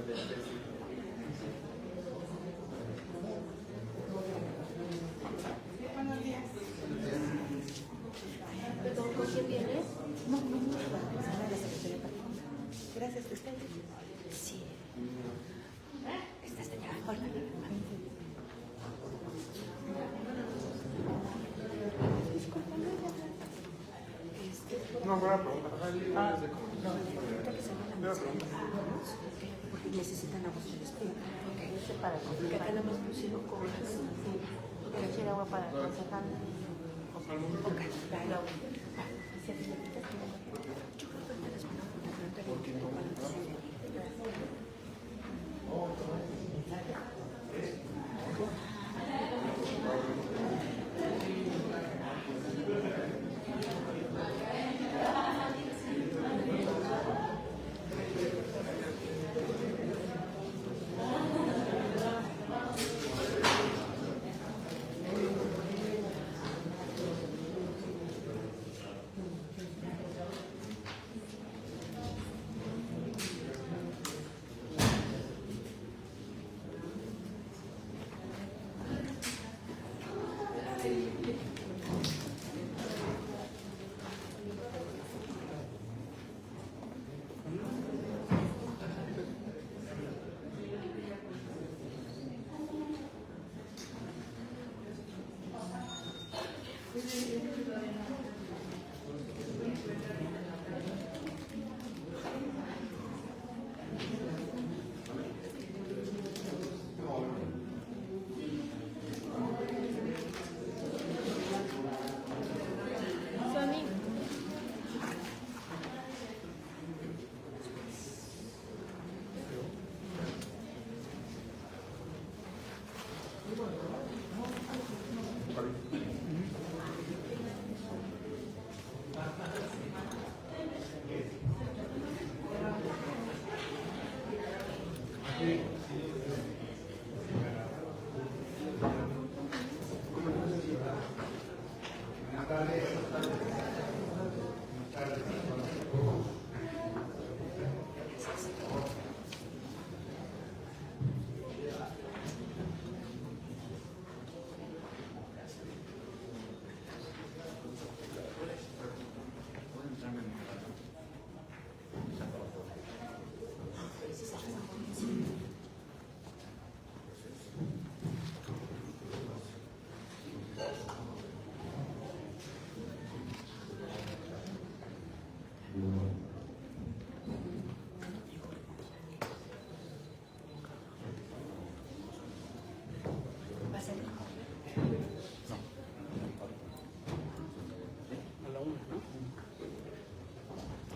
Buenos días. ¿Perdón, con quién vienes? No, la persona de la Secretaría Particular. Gracias, ¿usted? Sí. Esta señora. Hola. Discúlpame. No, voy a preguntar. No, ahorita que se van a porque necesitan agua ustedes. Ok. Para Porque acá nada más pusieron cobras. porque quiero agua para aconsejar. Ok, claro. Si a ti le quitas, yo creo que ahorita les van a poner planta de tiempo para que se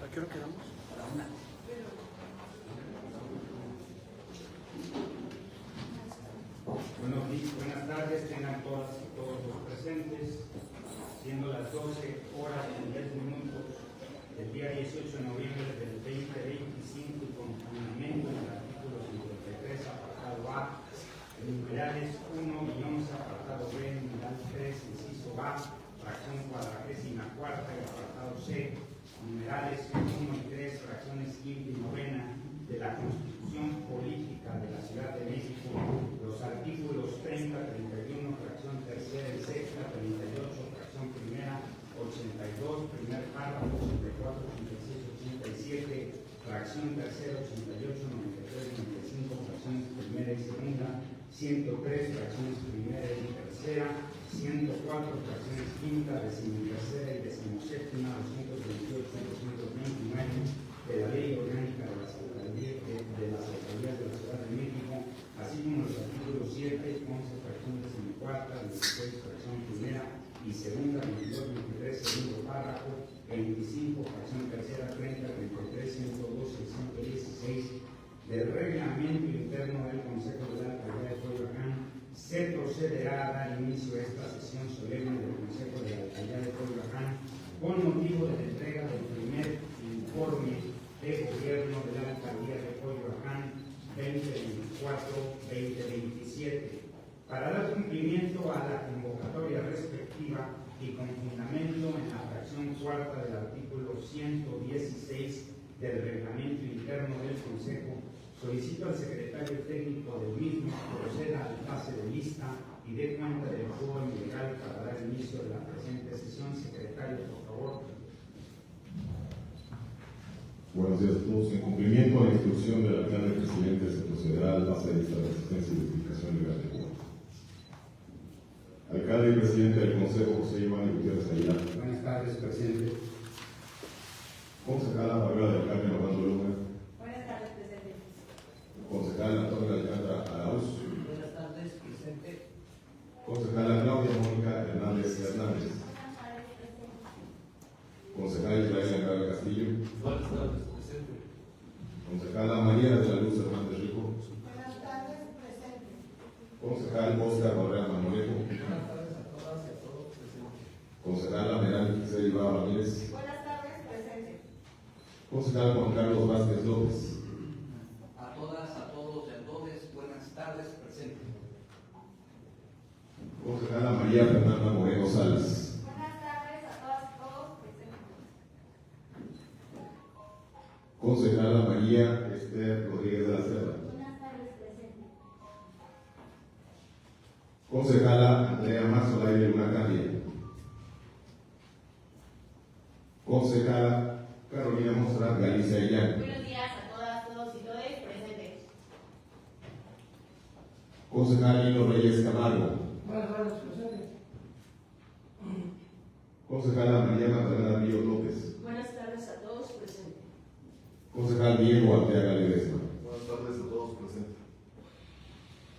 ¿A qué hora quedamos? Buenas tardes, tengan todas y todos los presentes, siendo las 12 horas con 10 minutos del día 18 de noviembre del 2025 y con fundamento en el artículo 53, apartado A, numerales 1 y 11, apartado B, numeral 3, inciso A, fracción 44 y apartado C, numerales 1 y 3, fracciones quinta y novena de la Constitución Política de la Ciudad de México, los artículos 30, 31, fracción tercera y sexta, 38, fracción primera, 82, primer párrafo, 84, 86, 87, fracción tercera, 88, 93, 95, fracciones primera y segunda, 103, fracciones primera y tercera, 104, fracciones quinta, decimotercera y decimoséptima, 228 y 229 de la Ley Orgánica de las Alcaldías de la Ciudad de México, así como los artículos 7, 11, fracción decimocuarta, 16, fracción primera y segunda, 22, 23, segundo párrafo, 25, fracción tercera, 30, 33, 112 y 116 del Reglamento Interno del Consejo de la Alcaldía de Coyoacán, se procederá a dar inicio a esta sesión solemne del Consejo de la Alcaldía de Coyoacán con motivo de la entrega del primer informe de gobierno de la Alcaldía de Coyoacán 2024-2027 para dar cumplimiento a la convocatoria respectiva y con fundamento en la fracción cuarta del artículo 116 del Reglamento Interno del Consejo Solicito al secretario técnico del mismo que proceda al pase de lista y dé cuenta del quórum legal para dar inicio a la presente sesión. Secretario, por favor. Buenos días a todos. En cumplimiento a la instrucción del alcalde presidente, se procederá al pase de lista de asistencia y verificación legal de quórum. Alcalde y presidente del Consejo, José Iván Gutiérrez Aguilar. Buenas tardes, presidente. Concejala Fabiola del Carmen Orlando Luna. Buenas tardes, presidente. Concejal Antonio Alcántara Arauz. Buenas tardes, presente. Concejala Claudia Mónica Hernández Hernández. Concejal Israel Andrade Castillo. Buenas tardes, presente. Concejala María de la Luz Hernández Rico. Buenas tardes, presente. Concejal Oscar Barrera Manolejo. Buenas tardes a todas y a todos, presente. Concejala Merán Giselle Ibarra Ramírez. Buenas tardes, presente. Concejal Juan Carlos Vázquez López. A todas, a todos y a todes, buenas tardes, presente. Concejala María Fernanda Moreno Salas. Buenas tardes a todas y todos, presente. Concejala María Esther Rodríguez de la Cerda. Buenas tardes, presente. Concejala Andrea Marzolaire Luna Candia. Concejala Carolina Monserrat Galicia Illán. Buenos días a todas, todos y todes, presente. Concejal Lino Reyes Camargo. Buenas tardes, presente. Concejala María Magdalena Ríos López. Buenas tardes a todos, presente. Concejal Diego Arteaga Ledesma. Buenas tardes a todos presentes.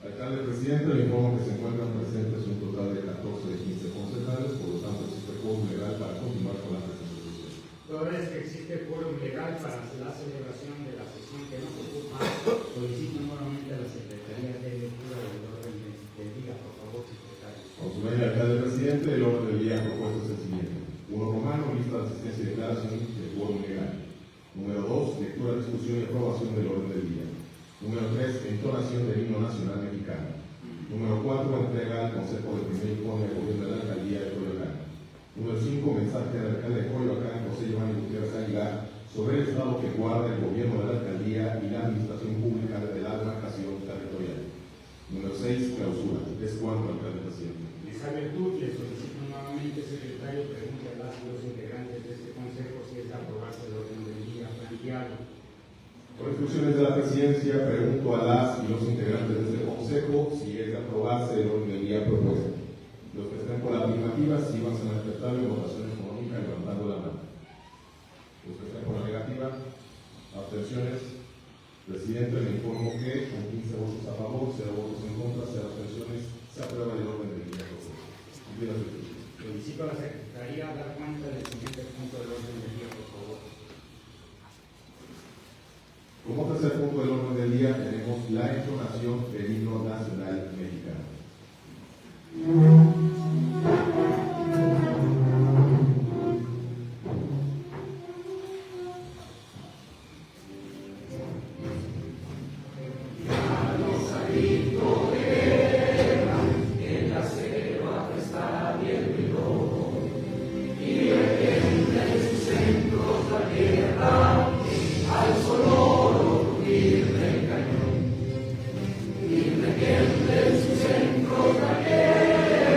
Alcalde presidente, le informo que se encuentran presentes un total de 14 de 15 concejales, por lo tanto existe quórum legal para continuar con la presente sesión. Toda vez que existe quórum legal para la celebración de la sesión que nos ocupa, solicito nuevamente a la Secretaría de Lectura del orden del día, por favor, secretario. Consuelo alcalde presidente, el orden del día propuesto es el siguiente. 1 romano, lista de asistencia y declaración de quórum legal. Número 2, lectura, discusión y aprobación del orden del día. Número 3, entonación del himno nacional mexicano. Número 4, entrega al Consejo de Primer Informe del Gobierno de la Alcaldía de Coyoacán. Número 5, mensaje al alcalde de Coyoacán, José Iván Gutiérrez Aguilar, sobre el estado que guarda el gobierno de la alcaldía y la administración pública de la demarcación territorial. Número 6, clausura. Es cuanto, alcalde presidente. Esa virtud le solicito nuevamente, secretario, pregunte a las y los integrantes de este consejo si es de aprobarse el orden del día planteado. Por instrucciones de la presidencia, pregunto a las y los integrantes de este consejo si es de aprobarse el orden del día propuesto. Los que estén por la afirmativa, sí van a manifestar en votación económica levantando la mano. Los que estén por la negativa, abstenciones. Presidente, le informo que con 15 votos a favor, 0 votos en contra, 0 abstenciones, se aprueba el orden del día propuesto. Solicito a la Secretaría dar cuenta del siguiente punto del orden del día, por favor. Como tercer punto del orden del día tenemos la entonación del himno nacional mexicano. Centro de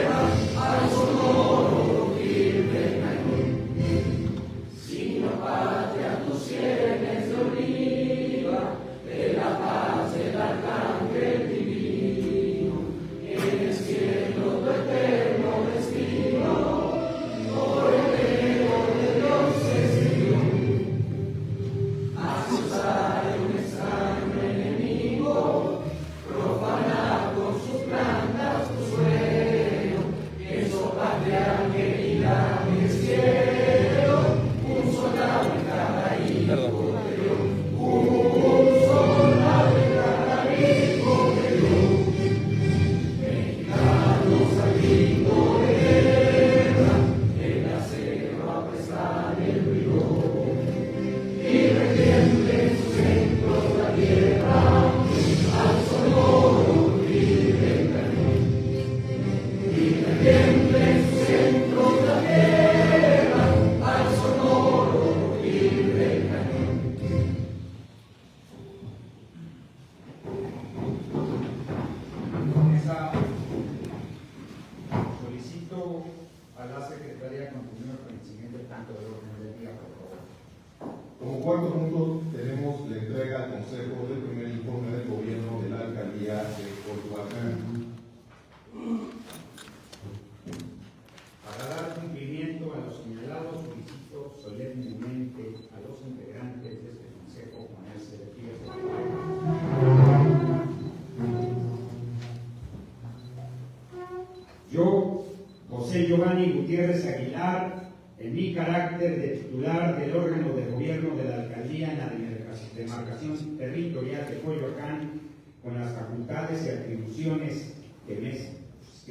Secretaría continúe con el siguiente punto del orden del día, por favor. Como cuarto punto, tenemos la entrega al Consejo del primer informe del gobierno de la alcaldía de Coyoacán. Para dar cumplimiento a los señalados, solicito solemnemente a los integrantes de este consejo ponerse de pie. Yo, José Giovanni Gutiérrez Aguilar, en mi carácter de titular del órgano de gobierno de la alcaldía en la demarcación territorial de Coyoacán, con las facultades y atribuciones que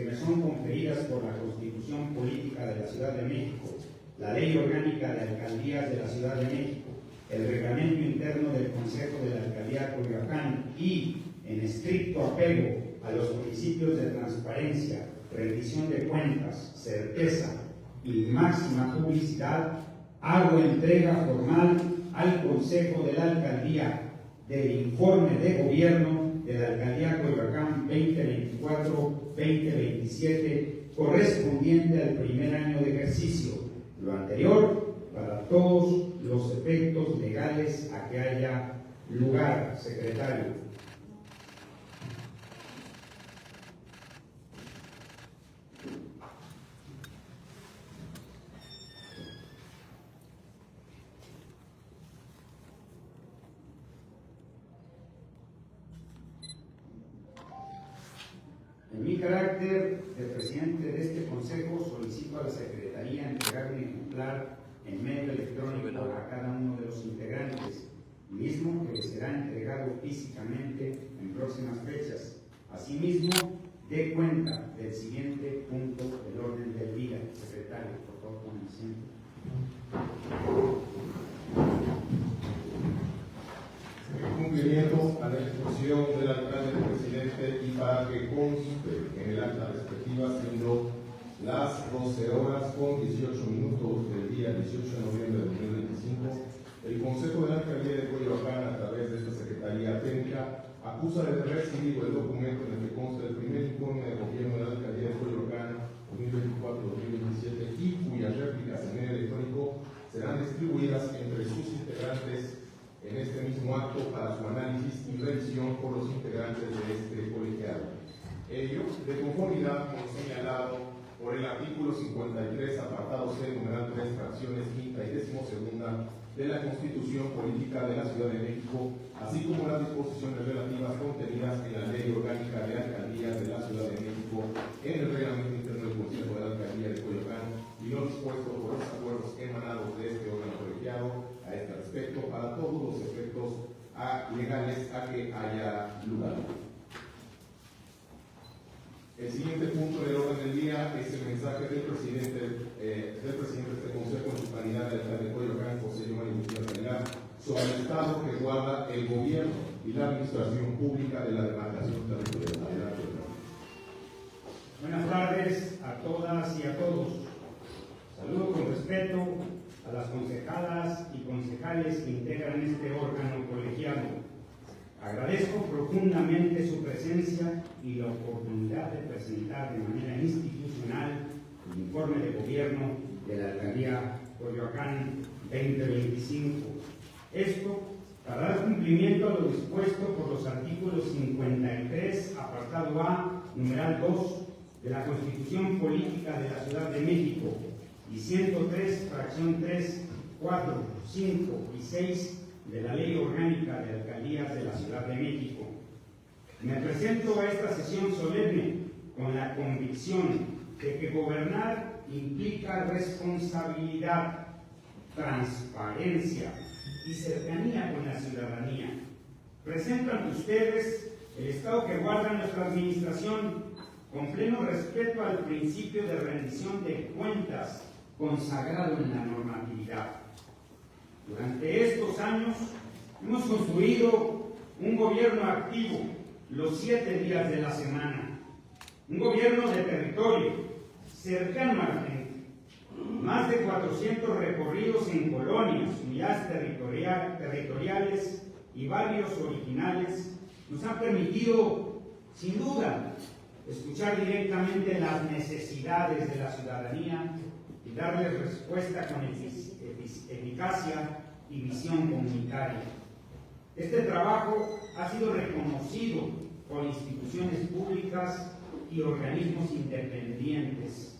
me son conferidas por la Constitución Política de la Ciudad de México, la Ley Orgánica de Alcaldías de la Ciudad de México, el Reglamento Interno del Consejo de la Alcaldía de Coyoacán y, en estricto apego a los principios de transparencia, rendición de cuentas, certeza y máxima publicidad, hago entrega formal al Consejo de la Alcaldía del informe de gobierno de la Alcaldía Coyoacán 2024-2027 correspondiente al primer año de ejercicio. Lo anterior para todos los efectos legales a que haya lugar, secretario. En mi carácter de presidente de este consejo, solicito a la Secretaría entregar un ejemplar en medio electrónico a cada uno de los integrantes, mismo que será entregado físicamente en próximas fechas. Asimismo, dé cuenta del siguiente punto del orden del día. Secretario, por favor, con el asiento. En cumplimiento a la instrucción del alcalde del presidente y para que conste en el acta respectiva, siendo las 12 horas con 18 minutos del día 18 de noviembre de 2025, el Consejo de la Alcaldía de Coyoacán, a través de esta Secretaría Técnica, acusa de haber recibido el documento en el que consta el primer informe de gobierno de la Alcaldía de Coyoacán 2024-2027 y cuyas réplicas en medio electrónico serán distribuidas entre sus integrantes en este mismo acto para su análisis y revisión por los integrantes de este colegiado. Ello, de conformidad con lo señalado por el artículo 53, apartado C, numeral 3, fracciones quinta y 12ª de la Constitución Política de la Ciudad de México, así como las disposiciones relativas contenidas en la Ley Orgánica de Alcaldías de la Ciudad de México, en el Reglamento Interno del Consejo de la Alcaldía de Coyoacán y lo dispuesto por los acuerdos emanados de este órgano colegiado a este respecto para todos los efectos legales a que haya lugar. El siguiente punto del orden del día es el mensaje del presidente de este consejo en su calidad de alcalde de Coyoacán, José Giovanni Gutiérrez Aguilar, sobre el estado que guarda el gobierno y la administración pública de la demarcación territorial. Buenas tardes a todas y a todos. Saludo con respeto a las concejalas y concejales que integran este órgano colegiado. Agradezco profundamente su presencia y la oportunidad de presentar de manera institucional el informe de gobierno de la Alcaldía Coyoacán 2025. Esto para dar cumplimiento a lo dispuesto por los artículos 53, apartado A, numeral 2, de la Constitución Política de la Ciudad de México y 103, fracción 3, 4, 5 y 6 de la Ley Orgánica de Alcaldías de la Ciudad de México. Me presento a esta sesión solemne con la convicción de que gobernar implica responsabilidad, transparencia y cercanía con la ciudadanía. Presento ante ustedes el estado que guarda nuestra administración con pleno respeto al principio de rendición de cuentas consagrado en la normatividad. Durante estos años hemos construido un gobierno activo los 7 días de la semana, un gobierno de territorio, cercano a la gente. Más de 400 recorridos en colonias, unidades territoriales y barrios originales nos han permitido, sin duda, escuchar directamente las necesidades de la ciudadanía y y darles respuesta con eficacia y visión comunitaria. Este trabajo ha sido reconocido por instituciones públicas y organismos independientes,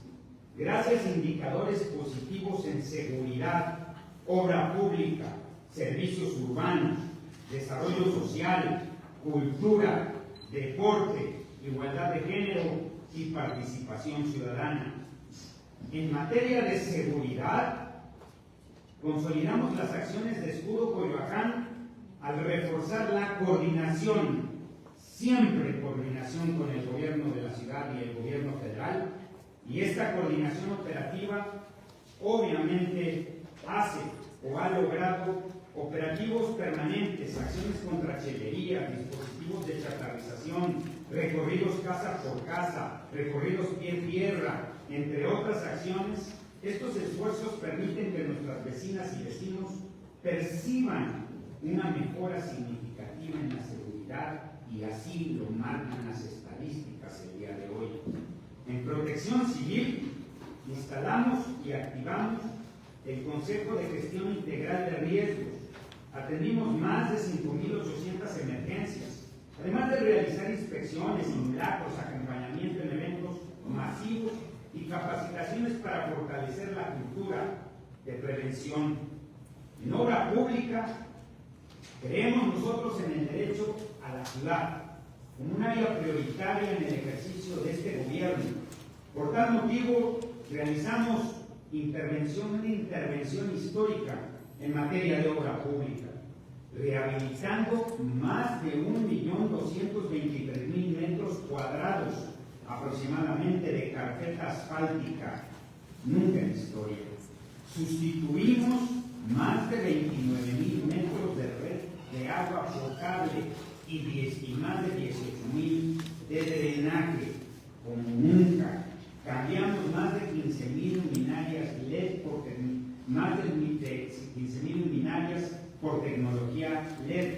gracias a indicadores positivos en seguridad, obra pública, servicios urbanos, desarrollo social, cultura, deporte, igualdad de género y participación ciudadana. En materia de seguridad, consolidamos las acciones de Escudo Coyoacán al reforzar la coordinación, siempre coordinación con el gobierno de la ciudad y el gobierno federal, y esta coordinación operativa obviamente hace o ha logrado operativos permanentes, acciones contra chelería, dispositivos de chatarrización, recorridos casa por casa, recorridos pie-tierra, entre otras acciones. Estos esfuerzos permiten que nuestras vecinas y vecinos perciban una mejora significativa en la seguridad y así lo marcan las estadísticas el día de hoy. En Protección Civil instalamos y activamos el Consejo de Gestión Integral de Riesgos. Atendimos más de 5.800 emergencias, además de realizar inspecciones, simulacros, acompañamiento en eventos masivos y capacitaciones para fortalecer la cultura de prevención. En obra pública, creemos nosotros en el derecho a la ciudad como un área prioritaria en el ejercicio de este gobierno. Por tal motivo, realizamos una intervención histórica en materia de obra pública, rehabilitando más de 1.223.000 metros cuadrados aproximadamente de carpeta asfáltica, nunca en la historia. Sustituimos más de 29.000 metros de red de agua potable y más de 18.000 de drenaje, como nunca. Cambiamos más de 15.000 luminarias LED por tecnología LED.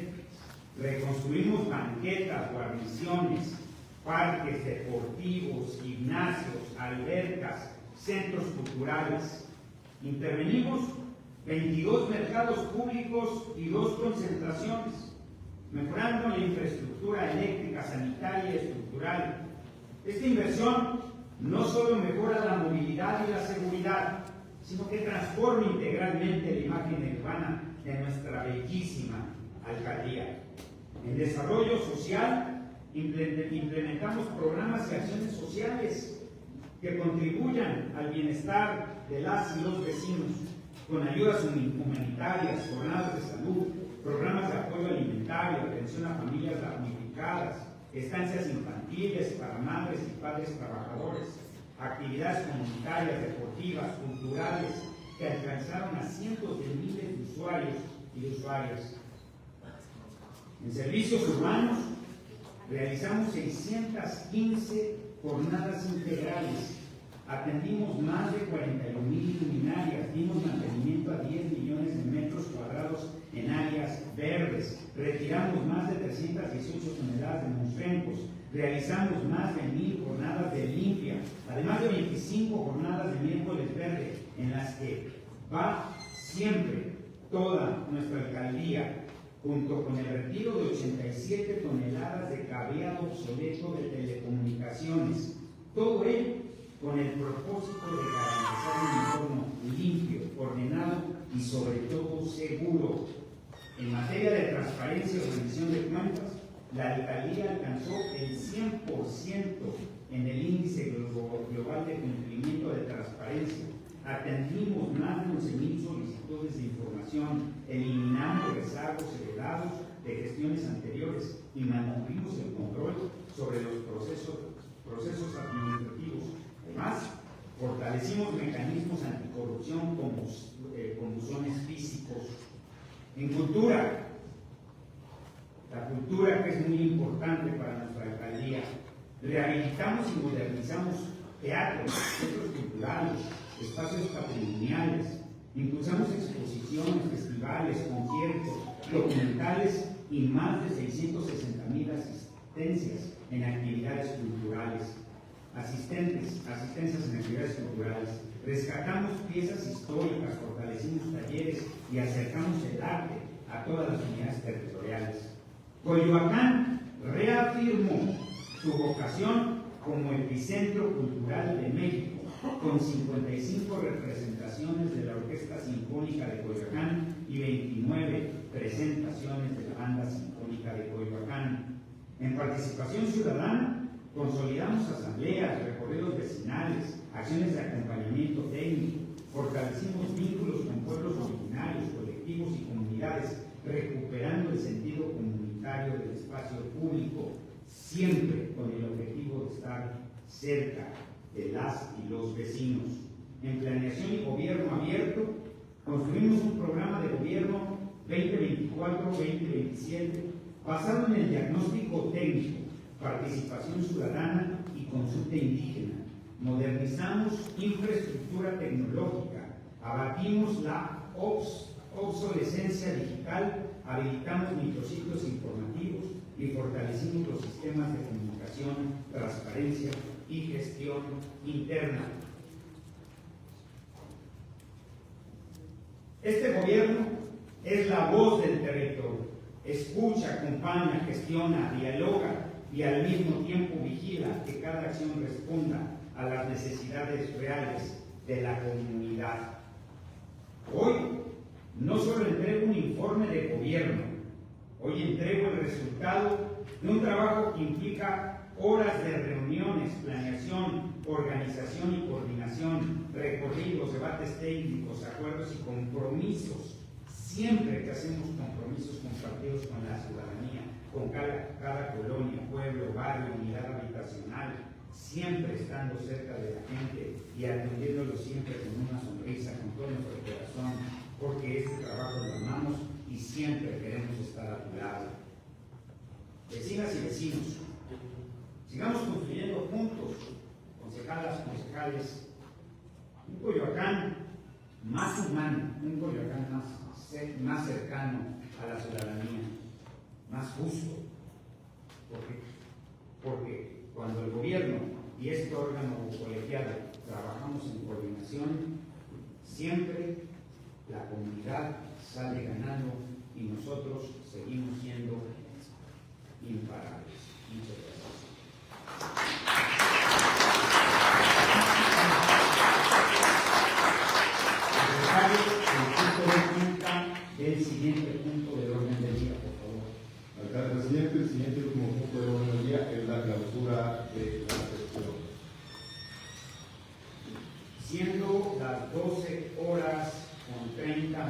Reconstruimos banquetas, guarniciones, parques deportivos, gimnasios, albercas, centros culturales. Intervenimos 22 mercados públicos y 2 concentraciones, mejorando la infraestructura eléctrica, sanitaria y estructural. Esta inversión no solo mejora la movilidad y la seguridad, sino que transforma integralmente la imagen urbana de nuestra bellísima alcaldía. En desarrollo social, implementamos programas y acciones sociales que contribuyan al bienestar de las y los vecinos, con ayudas humanitarias, jornadas de salud, programas de apoyo alimentario, atención a familias damnificadas, estancias infantiles para madres y padres trabajadores, actividades comunitarias, deportivas, culturales, que alcanzaron a cientos de miles de usuarios y de usuarias. En servicios urbanos, realizamos 615 jornadas integrales, atendimos más de 41.000 luminarias, dimos mantenimiento a 10 millones de metros cuadrados en áreas verdes, retiramos más de 318 toneladas de mosquencos, realizamos más de 1.000 jornadas de limpia, además de 25 jornadas de miércoles verde, en las que va siempre toda nuestra alcaldía, junto con el retiro de 87 toneladas de cableado obsoleto de telecomunicaciones. Todo ello con el propósito de garantizar un entorno limpio, ordenado y sobre todo seguro. En materia de transparencia y rendición de cuentas, la alcaldía alcanzó el 100% en el índice global de cumplimiento de transparencia. Atendimos más de 11.000 solicitudes de información, eliminando rezagos heredados de gestiones anteriores y mantuvimos el control sobre los procesos administrativos. Además, fortalecimos mecanismos anticorrupción como buzones físicos. En cultura, la cultura que es muy importante para nuestra alcaldía, rehabilitamos y modernizamos teatros, centros culturales, espacios patrimoniales, impulsamos exposiciones, festivales, conciertos, documentales y más de 660.000 asistencias en actividades culturales. Asistencias en actividades culturales. Rescatamos piezas históricas, fortalecimos talleres y acercamos el arte a todas las unidades territoriales. Coyoacán reafirmó su vocación como epicentro cultural de México, con 55 representaciones de la Orquesta Sinfónica de Coyoacán y 29 presentaciones de la Banda Sinfónica de Coyoacán. En participación ciudadana, consolidamos asambleas, recorridos vecinales, acciones de acompañamiento técnico, fortalecimos vínculos con pueblos originarios, colectivos y comunidades, recuperando el sentido comunitario del espacio público, siempre con el objetivo de estar cerca de las y los vecinos. En planeación y gobierno abierto, construimos un programa de gobierno 2024-2027 basado en el diagnóstico técnico, participación ciudadana y consulta indígena. Modernizamos infraestructura tecnológica, abatimos la obsolescencia digital, habilitamos micrositios informativos y fortalecimos los sistemas de comunicación, transparencia y gestión interna. Este gobierno es la voz del territorio. Escucha, acompaña, gestiona, dialoga y al mismo tiempo vigila que cada acción responda a las necesidades reales de la comunidad. Hoy no solo entrego un informe de gobierno, hoy entrego el resultado de un trabajo que implica horas de reuniones, planeación, organización y coordinación, recorridos, debates técnicos, acuerdos y compromisos. Siempre que hacemos compromisos compartidos con la ciudadanía, con cada colonia, pueblo, barrio, unidad habitacional, siempre estando cerca de la gente y atendiéndolo siempre con una sonrisa, con todo nuestro corazón, porque este trabajo lo amamos y siempre queremos estar a tu lado. Vecinas y vecinos, sigamos construyendo juntos, concejalas, concejales, un Coyoacán más humano, un Coyoacán más cercano a la ciudadanía, más justo, porque cuando el gobierno y este órgano colegiado trabajamos en coordinación, siempre la comunidad sale ganando y nosotros seguimos siendo imparables. Muchas gracias. El siguiente punto del orden del día, por favor. Alcalde presidente, el siguiente y último punto del orden del día es la clausura de la sesión. Siendo las 12:30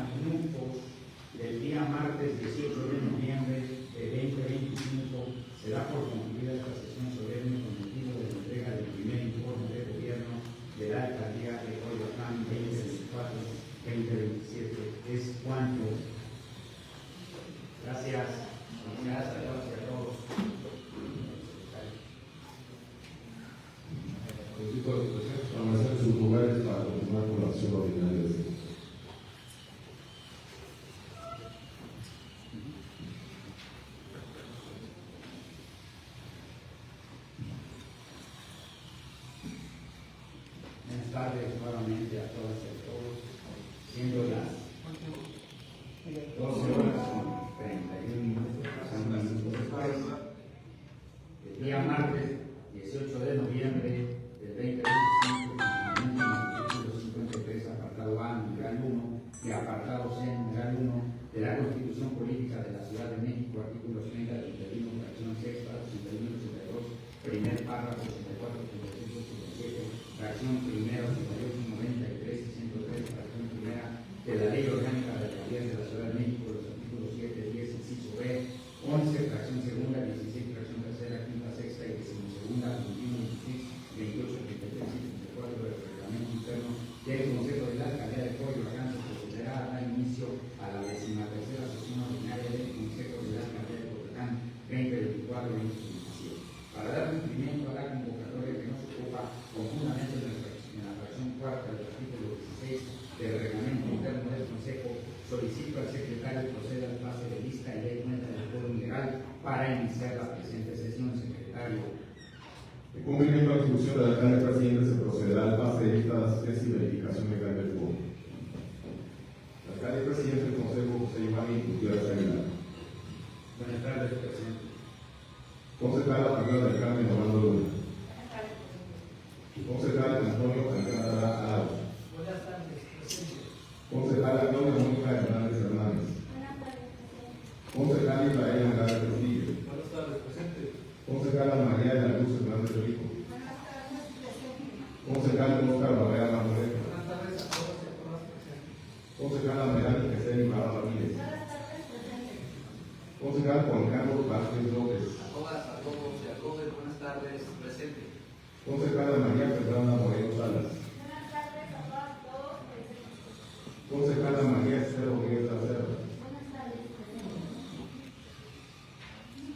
del día martes 18 de noviembre de 2025, se da por concluida esta sesión solemne con motivo de la entrega del primer informe de gobierno de la alcaldía de Coyoacán 2024-2027. Es cuanto. Gracias. Gracias a todos y a todos. Solicito a los presentes permanecer en sus lugares para continuar con la sesión ordinaria de este. Buenas tardes nuevamente a todas y a todos, siendo las 12:31 el día martes 18 de noviembre del 2025, en el artículo 53, apartado A, numeral 1 y apartado C, numeral 1 de la Constitución Política de la Ciudad de México, artículo 30, 31, fracción sexta, 81, 82, primer párrafo, 84, 87, fracción primera, 88, 93 y 103, fracción primera de la Ley Orgánica de Alcaldías de la Ciudad de México, los artículos 7, 10, inciso B, 11, fracción segunda, 16, fracción tercera, quinta, sexta y decimosegunda, 21, 26, 28, 33 y 34 del reglamento interno del Consejo de la Alcaldía de Coyoacán se procederá a dar inicio a la 13ª sesión ordinaria del Consejo de la Alcaldía de Coyoacán 2024-2027. Para dar cumplimiento a la convocatoria que nos ocupa conjuntamente en la fracción cuarta del artículo 16 del reglamento interno del Consejo, solicito al secretario proceda al pase de lista y dé cuenta del foro legal para iniciar la presente sesión. Secretario. En cumplimiento a la instrucción del alcalde presidente, se procederá al pase de lista de asistencia y verificación legal del foro. El alcalde presidente del Consejo, José Giovanni Gutiérrez Aguilar. Buenas tardes, presidente. Concejal Manuel del Carmen Orlando Luna. Concejal Antonio Alcántara Arauz. Buenas tardes, presente. Concejal Antonio Mónica Hernández Hernández. Concejal Israel Andrade Trujillo. Buenas tardes, presente. Concejal María de la Luz Hernández Rico. Concejal Oscar Barrera Marmolejo. Buenas tardes a todos y a todas presentes. Concejal Amerán Jesús Ibarra Ramírez. Concejal Juan Carlos Vázquez López. A todas, a todos y a todos, buenas tardes, presente. Concejal María Fernanda Moreno Salas. Buenas tardes a todas y todos presentes. Concejal María Esther Rodríguez Lacerda. Buenas tardes, presente.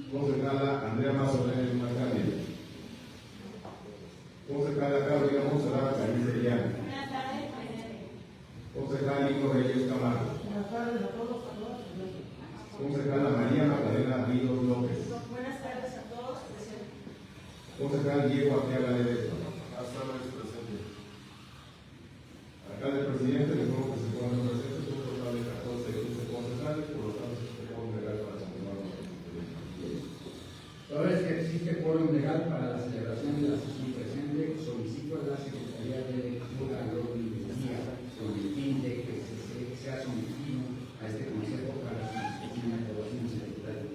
Concejala Andrea Mazorena Macario. Concejala Carolina Monserrat Carice Llano. Buenas tardes, presente. Concejal Nico Reyes Camargo. Buenas tardes a todos, presente. Concejala María Magdalena Ríos López. Buenas tardes a todos, presente. Concejal Diego Arteaga Ledesma. Buenas tardes, presente. Alcalde presidente, le informo que se encuentran presentes un total de 14 y 15 concejales, por lo tanto se quórum legal para continuar con la sesión. Toda vez que existe quórum legal para la celebración de la sesión presente, solicito a la Secretaría de Lectura al orden del día con el fin de que sea sometido a este Consejo para su discusión y aprobación secretaria.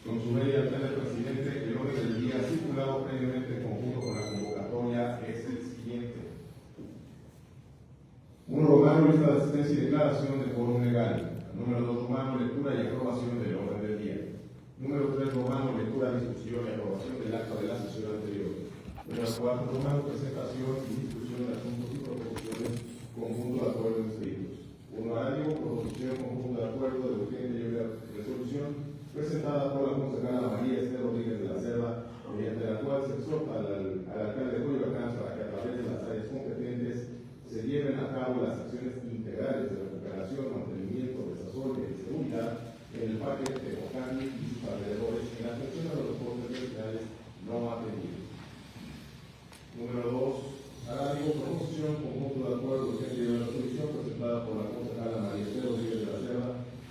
Con su ley, alcalde presidente, el orden del día circulado previamente en conjunto con la convocatoria es el siguiente. 1. Romano, lista de asistencia y declaración de quórum legal. Número 2. Romano, lectura y aprobación del orden del día. Número 3. Romano, lectura, discusión y aprobación del acta de la sesión anterior. Número 4. Romano, presentación y discusión de asuntos y proposiciones conjunto de acuerdo inscritos. 1. Arábigo, proposición conjunto de acuerdo de urgente y resolución presentada por la concejala María Esther Rodríguez de la Cerda, mediante la cual se exhorta al alcalde de Coyoacán para que a través de las áreas competentes se lleven a cabo las acciones integrales de recuperación, mantenimiento, desarrollo y seguridad en el parque de Tehuacán y sus alrededores en atención a los reportes vecinales no atendidos. Número 2. Arábigo, proposición conjunto de acuerdo urgente y resolución presentada por la concejala María Esther Rodríguez de la Cerda,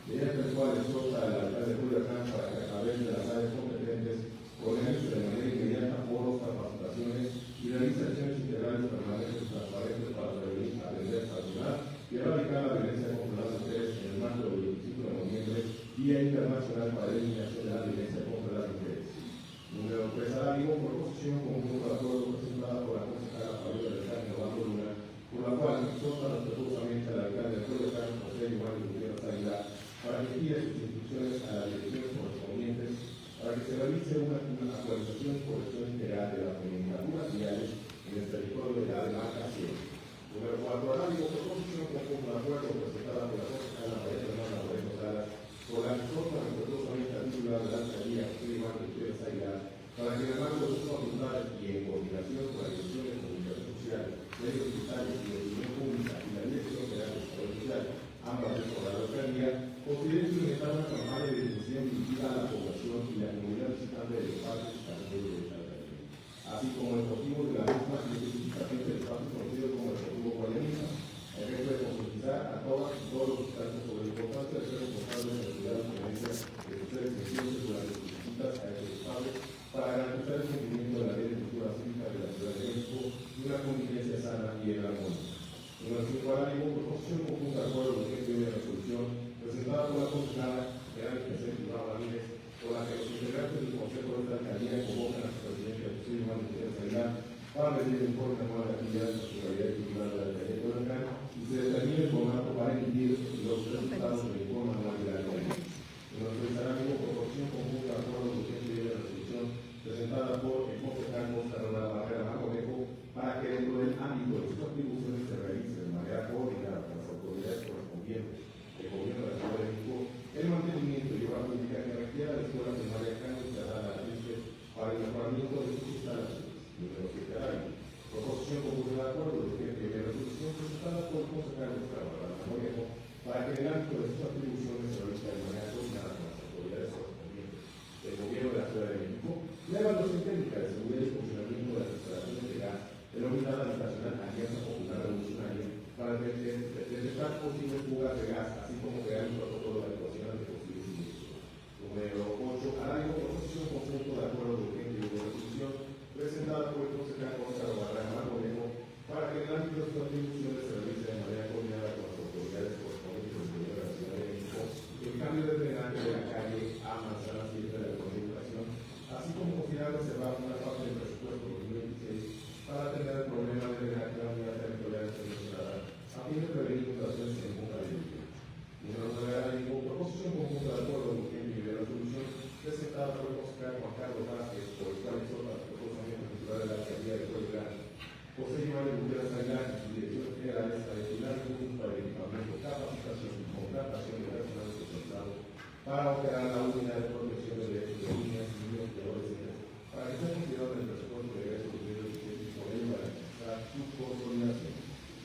mediante el cual exhorta al alcalde de Coyoacán para que a través de las áreas competentes organice de manera inmediata foros, capacitaciones y realice acciones integrales permanentes y transparentes para prevenir, atender, sancionar y erradicar la violencia contra las mujeres en el marco del 25 de noviembre, Día Internacional para la Eliminación de la Violencia contra las Mujeres. Número 3. Arábigo, proposición conjunto de acuerdo presentada por la concejala Fabiola del Carmen Orlando Luna, por la cual exhorta respetuosamente al alcalde de Coyoacán, José Giovanni Gutiérrez Aguilar, para que guíe sus instrucciones a las direcciones correspondientes para que se realice una actualización y corrección integral de las nomenclaturas viales en el territorio de la demarcación. Número 4. Arábigo, proposición conjunto de acuerdo presentada por la concejala María Fernanda Moreno Salas, por la que exhorta respetuosamente al titular de la alcaldía, José Giovanni Gutiérrez Aguilar, para que en el marco de sus facultades y en coordinación con la Dirección de Comunicación Social, Medios Digitales y de Opinión Pública y la Dirección General de Salud Social, ambas por la alcaldía, considera implementar una campaña de difusión dirigida a la población y la comunidad visitante de los parques y jardines de la alcaldía, así como el motivo de la misma y específicamente del espacio conocido como el Deportivo Guayanisa, a efecto de concientizar a todas y todos los visitantes sobre la importancia de ser responsables de la seguridad y presencia de sus seres queridos durante sus visitas a estos espacios para garantizar el cumplimiento de la ley de cultura cívica de la Ciudad de México y una convivencia sana y en armonía. Número 5. Arábigo, proposición conjunta de acuerdo urgente de resolución presentada por la concejala General Jesús Ibarra Ramírez, por la que los integrantes del Consejo de esta alcaldía convocan a su presidente José Giovanni Gutiérrez Aguilar para rendir el informe anual de actividades de titularidad y titular de la alcaldía de Coyoacán y se determine el formato para emitir los resultados del informe anual de la alcaldía. Número 6. Arábigo, proposición conjunta de acuerdo urgente de resolución presentada por el concejal Oscar Barrera Marmolejo para que dentro del ámbito de sus atribuciones se realice de manera coordinada con las autoridades correspondientes del gobierno de la Ciudad de México el mantenimiento y obra pública que requiera la escuela primaria Carmen Serrana Arispe para el mejoramiento de sus instalaciones. Número 7. Arábigo, proposición conjunta de acuerdo urgente de resolución presentada por el concejal Oscar Barrera Marmolejo para que en el ámbito de sus José Iván Gutiérrez Aguilar y sus direcciones generales a destinar recursos para el equipamiento, capacitación y contratación de personal especializado para operar la unidad de protección de derechos de niñas, niños y adolescentes, para que sea considerado en el presupuesto de egreso 2017 y por ello garantizar su consolidación.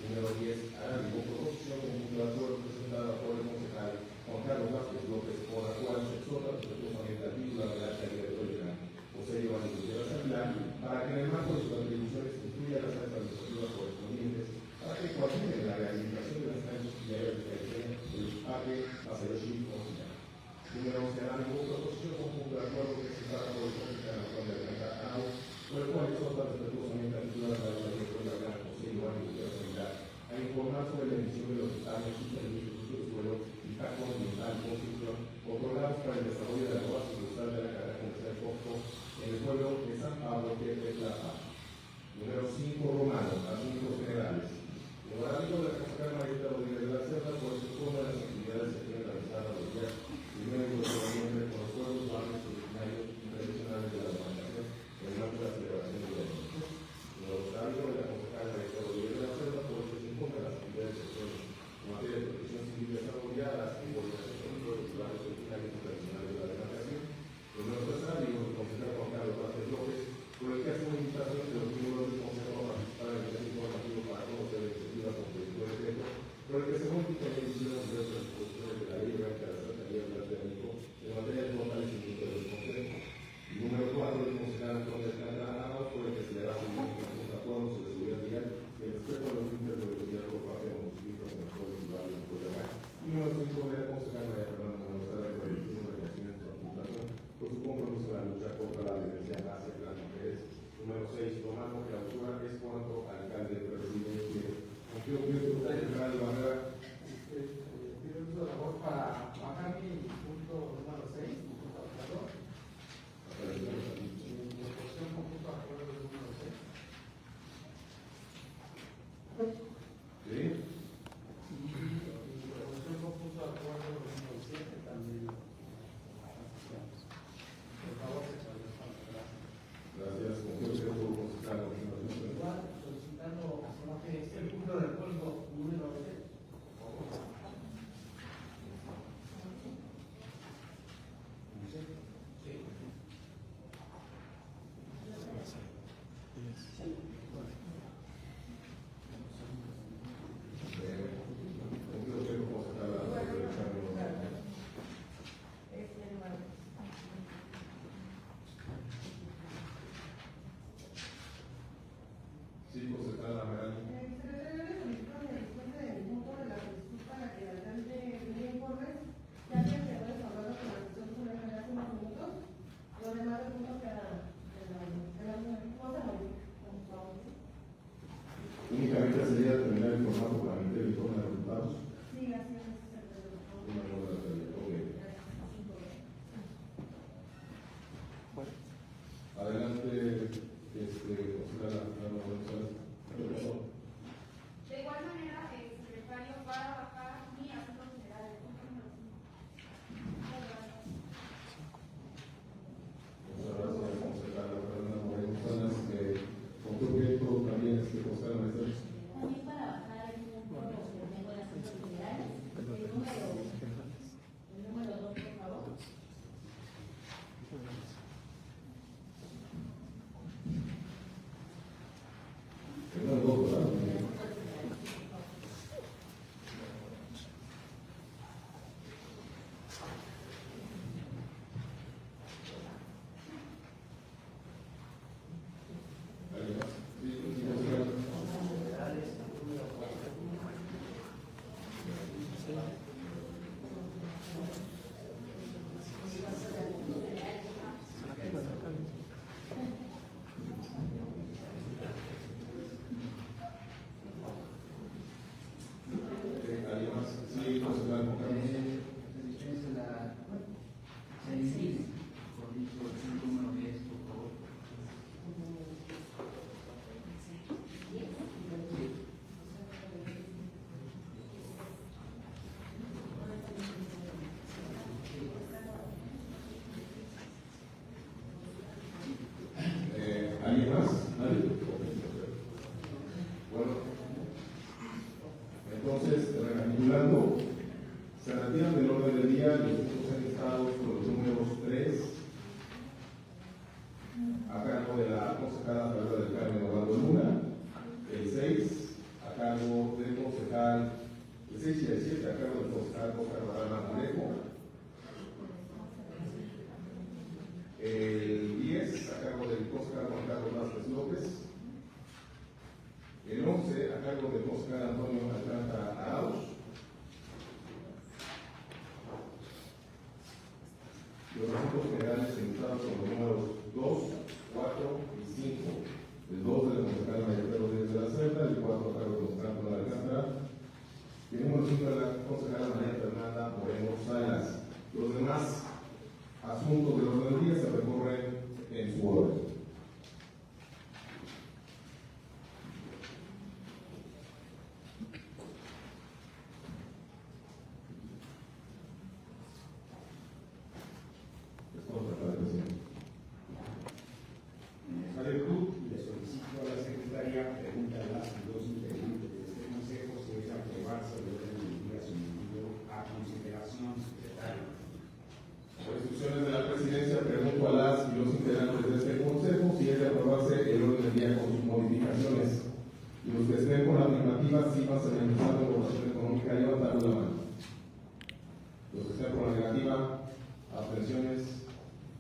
Número 10. Hará ninguna proposición con la acuerdo presentada por el concejal Juan Carlos Vázquez López, por la cual se exhorta respetuosamente al titular de la alcaldía de Toyota, José Iván Gutiérrez Aguilar, para que en el marco de sus atribuciones incluya las áreas administrativas correspondientes para que coordine la rehabilitación de las calles y áreas de carretera del Parque Paseoshi Oficial. Número 11. Hará ninguna proposición conjunto de acuerdo presentada por el concejal Antonio de Blanca Anao, por el cual exhorta respetuosamente al titular de la alcaldía de Toyota, José Iván Gutiérrez Aguilar, a informar sobre la emisión de los dictámenes y servicios de uso de suelo y pacto ambiental y construcción otorgados para el desarrollo de la nueva sucursal de la carrera comercial Costco en el pueblo de San Pablo, que es la Paz. Número 5. Romano, asuntos generales. El horario de la concejal Marita Rodríguez de la Cerda por el turno de las actividades que tienen realizadas los días 1 y 2 de noviembre con los pueblos barrios originarios y tradicionales de la urbanización en el marco de la celebración de los domingos. El horario de la concejal Marita Rodríguez de la Cerda por el turno de las actividades sexuales en materia de protección civil desarrolladas en coordinación con los barrios originarios y tradicionales de la demarcación. El nuevo horario del concejal Juan Carlos Vázquez López, por el que hace una invitación de los miembros del Consejo a participar en el evento informativo para conocer la iniciativa con proyecto de decreto, por el que se modifica la edición de las disposiciones de la ley orgánica de la Secretaría del Técnico en materia de fortalecimiento del Consejo. Y número 4. El concejal Antonio de Blanca Anao, por el que se le da seguimiento a los acuerdos de seguridad vial y el respeto a los límites de velocidad por parte de los municipios en los pueblos y barrios de Coyoacán. Y número 5. El concejal María Fernanda González, por el que de relaciones con la Fundación, por su compromiso en la lucha contra la violencia hacia las mujeres. Número 6. Tomando clausura es cuanto alcalde presidente. Confío que el general Barrera. Pido uso de labor para bajar mi punto número 6, punto acuerdo. Mi exposición con punto acuerdo número 6. ¿Sí? Y mi exposición con punto acuerdo número 7 también. Por favor, se gracias. Gracias. Confío que el concejal a continuación. Igual, solicitando que el punto de acuerdo número 7. Sí, concejal Amaral. Únicamente sería terminar el formato para emitir el informe de resultados. Sí, así es. Una nueva tarea. Ok. Adelante, concejala Ana González. De igual manera, el secretario va a bajar mi asunto general. Muchas gracias, concejala Fernanda Moreno González. ¿Con qué objeto también concejala Mercedes? También para bajar el punto que tengo de asuntos generales, el número 2, por favor. El número 2, ¿verdad? concejala Fabiola del Carmen Obando Luna. El 6 a cargo del concejal, el 6 y el 7 a cargo del concejal Oscar Barana Alejo. El 10 a cargo del concejal Juan Carlos Vázquez López. El 11 a cargo del concejal Antonio Alcántara Arauz. Los asuntos generales enlistados con los números 2, 4 y 5. El 2 de la concejala María Rodríguez de la Cerda, el 4 a cargo del concejal Antonio Alcántara y el número 5 de la concejala María Fernanda Moreno Salas. Los demás asuntos de los del día se recorren en su orden. Le solicito a la secretaria pregunta a las dos integrantes de este consejo si es aprobarse el orden del día sometido a consideración, secretario. Por instrucciones de la presidencia, pregunto a las y los integrantes de este consejo si es de aprobarse el orden del día con sus modificaciones. Y los que estén con la afirmativa, síganse manifestando en votación económica y levantando la mano. Los que estén con la negativa, abstenciones,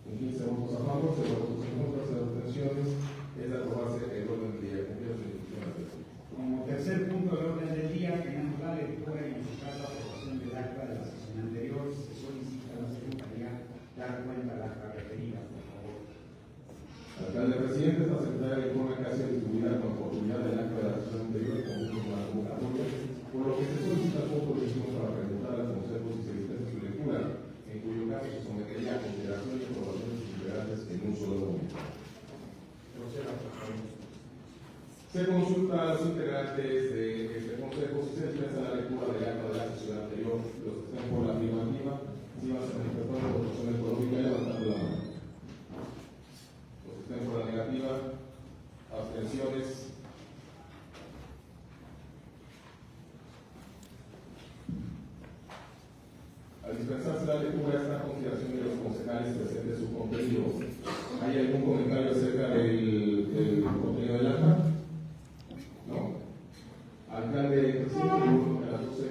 con 15 votos a favor, 0 votos en contra, 0 abstenciones, es de aprobarse el orden del día. Cumplido su instrucción. Como tercer punto del orden del día, tenemos la lectura y en su caso aprobación del acta de la sesión anterior. Se solicita a la secretaría dar cuenta del acta referida, por favor. Alcalde presidente, esta secretaria informa que ha sido distribuida con oportunidad del acta de la sesión anterior con una convocatoria, por lo que se solicita punto de decisión para presentar al Consejo si se dispensa su lectura, en cuyo caso se sometería a consideración y aprobación de sus integrantes en un solo momento. Se consulta a los integrantes de este consejo si se dispensa la lectura del acta de la sesión anterior. Los que estén por la afirmativa, si van a manifestar la votación económica y levantando la mano. Los que estén por la negativa, abstenciones. Al dispensarse la lectura, esta consideración de los concejales presente su contenido. ¿Hay algún comentario acerca del contenido del acta? No. Alcalde, presidente, a las 12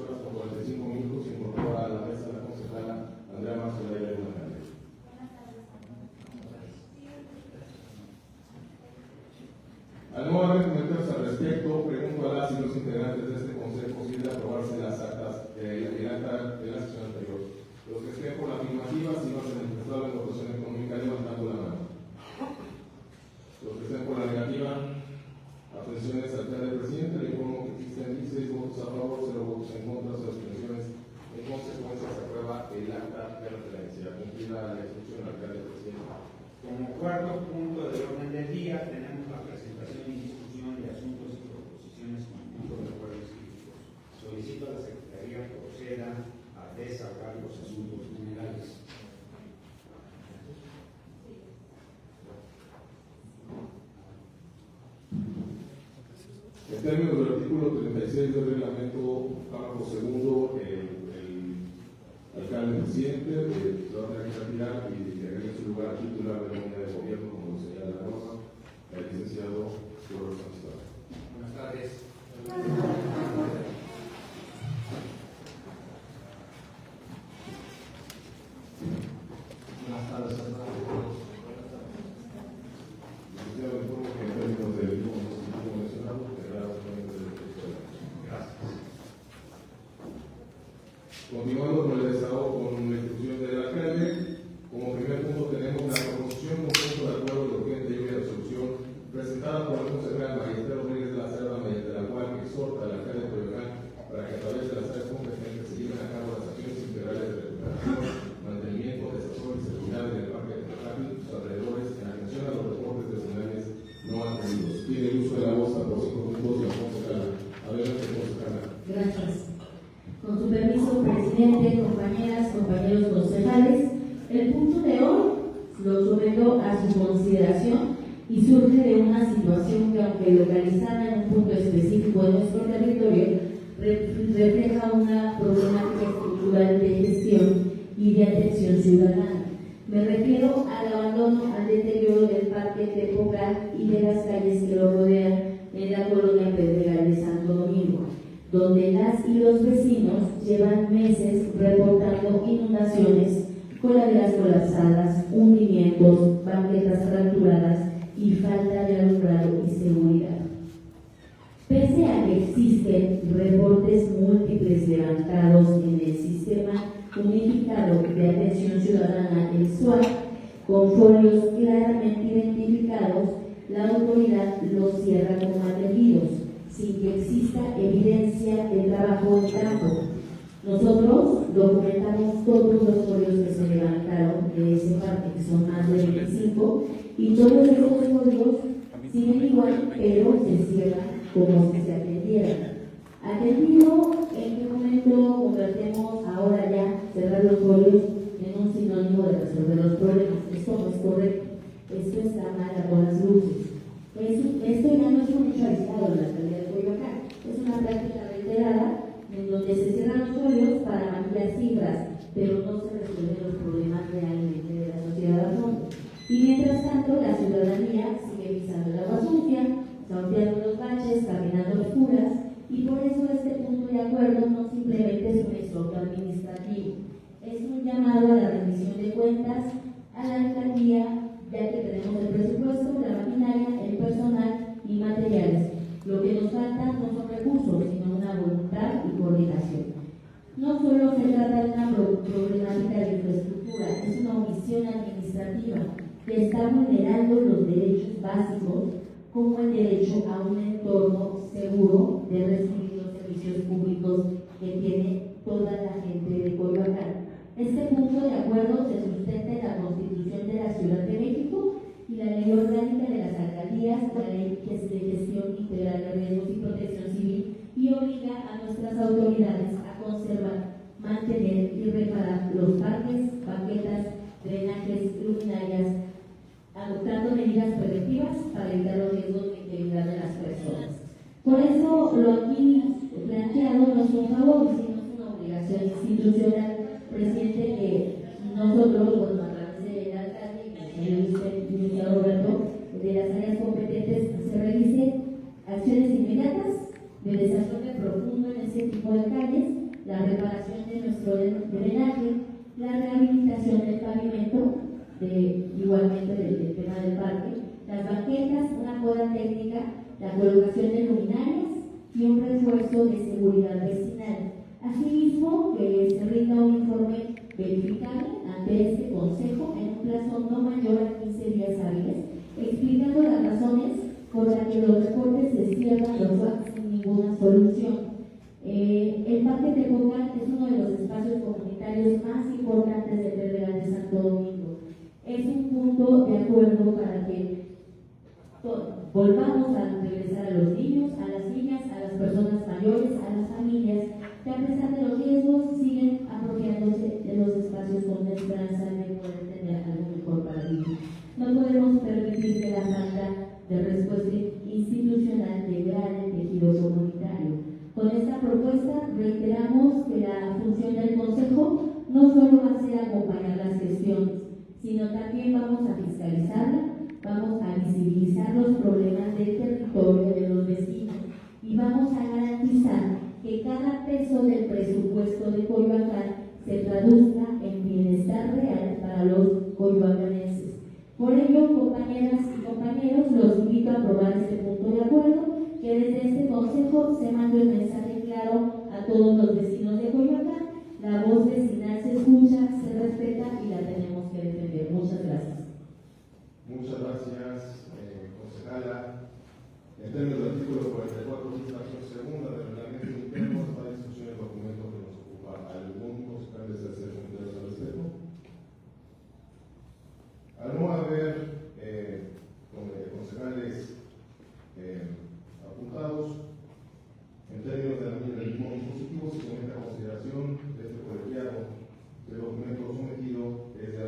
horas con 45 minutos incorpora a la mesa la concejala Andrea Marzolaya de Alcalde. Al no haber comentarios al respecto, pregunto a las y los integrantes de este consejo si es de aprobarse las actas el acta de la sesión anterior. Los que estén por la afirmativa, si no se manifestó la votación económica, levantando la mano. Los que estén por la negativa, abstenciones. Alcalde presidente, le informo que existen 16 votos a favor, 0 votos en contra, 0 abstenciones. En consecuencia, se aprueba el acta de referencia. Cumplida la instrucción, alcalde presidente. Como cuarto punto del orden del día, tenemos la presentación y discusión de asuntos y proposiciones con punto de acuerdo escritos. Solicito a la Secretaría proceda a desahogar los asuntos generales. En términos del artículo 36 del reglamento, párrafo segundo, el alcalde presidente se va a tener que retirar y tener en su lugar titular de la unidad de gobierno, como lo señala la norma, el licenciado Flores Sanzar. Buenas tardes. Buenas tardes a todos. Licenciado, informo que en términos del dispositivo mencionado, quedará obviamente del texto de la ley. Gracias. Continuando con el desahogo con la instrucción del alcalde, como primer punto tenemos la proposición con punto de acuerdo de urgente y una resolución presentada por el concejal María Rodríguez de la Cerda, mediante la cual exhorta al alcalde de Coyoacán para que a través de las áreas competentes se lleven a cabo las acciones integrales de recuperación, mantenimiento, desarrollo y seguridad en el parque de Coyoacán y sus alrededores en atención a los reportes de tsunamis no atendidos. Tiene el uso de la voz por 5 minutos y la concejala. Adelante, concejala. Gracias. Con su permiso, presidente, compañeras, compañeros concejales, el punto de hoy lo someto a su consideración y surge de una situación que, aunque localizada en un punto específico de nuestro territorio, refleja una problemática estructural de gestión y de atención ciudadana. Me refiero al abandono, al deterioro del parque de Pocal y de las calles que lo rodean en la colonia Pedregal de Santo Domingo, donde las y los vecinos llevan meses reportando inundaciones, coladeras colapsadas, hundimientos, banquetas fracturadas y falta de alumbrado y seguridad. Pese a que existen reportes múltiples levantados en el Sistema Unificado de Atención Ciudadana, el SUAT, con folios claramente identificados, la autoridad los cierra como atendidos, sin que exista evidencia de trabajo en campo. Nosotros documentamos todos los folios que se levantaron de ese parque, que son más de 25, y todos esos folios siguen igual, pero se cierran como si se atendieran. Atendido, ¿en qué momento convertimos ahora ya cerrar los folios en un sinónimo de resolver los problemas? Esto no es correcto, esto está mal a todas luces. Esto ya no es un hecho aislado en la alcaldía de Coyoacán, es una práctica reiterada en donde se cierran los folios para maquillar cifras, pero no se resuelven los problemas realmente de la sociedad a fondo. Y mientras tanto, la ciudadanía sigue pisando el agua sucia, sorteando los baches, caminando oscuras, y por eso este punto de acuerdo no simplemente es un exhorto administrativo, es un llamado a la rendición de cuentas a la alcaldía, ya que tenemos el presupuesto, la maquinaria, el personal y materiales. Lo que nos falta no son recursos, sino una voluntad y coordinación. No solo se trata de una problemática de infraestructura, es una omisión administrativa que está vulnerando los derechos básicos, como el derecho a un entorno seguro de recibir los servicios públicos que tiene toda la gente de Coyoacán. Este punto de acuerdo se sustenta en la Constitución de la Ciudad de México y la Ley Orgánica de las Alcaldías, la Ley de Gestión Integral de Riesgos y Protección Civil, y obliga a nuestras autoridades a conservar, mantener y reparar los parques, banquetas, drenajes, luminarias, adoptando medidas preventivas para evitar los riesgos de integridad de las personas. Por eso, lo aquí planteado no es un favor, sino es una obligación institucional, presidente, que nosotros, bueno, a través del alcalde, y el señor Roberto, de las áreas competentes, se realicen acciones inmediatas de desarrollo profundo en este tipo de calles, la reparación de nuestro drenaje, la rehabilitación del pavimento, igualmente del tema del parque, las banquetas, una poda técnica, la colocación de luminarias y un refuerzo de seguridad vecinal. Asimismo, que se rinda un informe verificable ante este Consejo en un plazo no mayor a 15 días hábiles, explicando las razones por las que los recortes se cierran los FAC sin ninguna solución. El Parque Tepocal es uno de los espacios comunitarios más importantes de Pedregal de Santo Domingo. Es un punto de acuerdo para que volvamos a regresar a los niños, a las niñas, a las personas mayores, a las familias, que a pesar de los riesgos siguen apropiándose de los espacios con la esperanza de poder tener algo mejor para vivir. No podemos permitir que la falta de respuesta institucional degrade el tejido comunitario. Con esta propuesta reiteramos que la función del Consejo no solo va a ser acompañar las gestiones, sino también vamos a fiscalizarla, vamos a visibilizar los problemas del territorio de los vecinos y vamos a garantizar que cada peso del presupuesto de Coyoacán se traduzca en bienestar real para los coyoacanenses. Por ello, compañeras y compañeros, los invito a aprobar este punto de acuerdo, que desde este Consejo se mande el mensaje claro a todos los vecinos de Coyoacán: la voz vecinal se escucha, se respeta y la tenemos que defender. Muchas gracias. Muchas gracias, concejala. En términos del artículo 44, fracción segunda del reglamento interno, está en discusión el documento que nos ocupa. ¿Algún concejal desea hacer comentarios al respecto? Al no haber concejales apuntados, en términos del mismo dispositivo, se somete a consideración de este colegiado que el documento sometido es de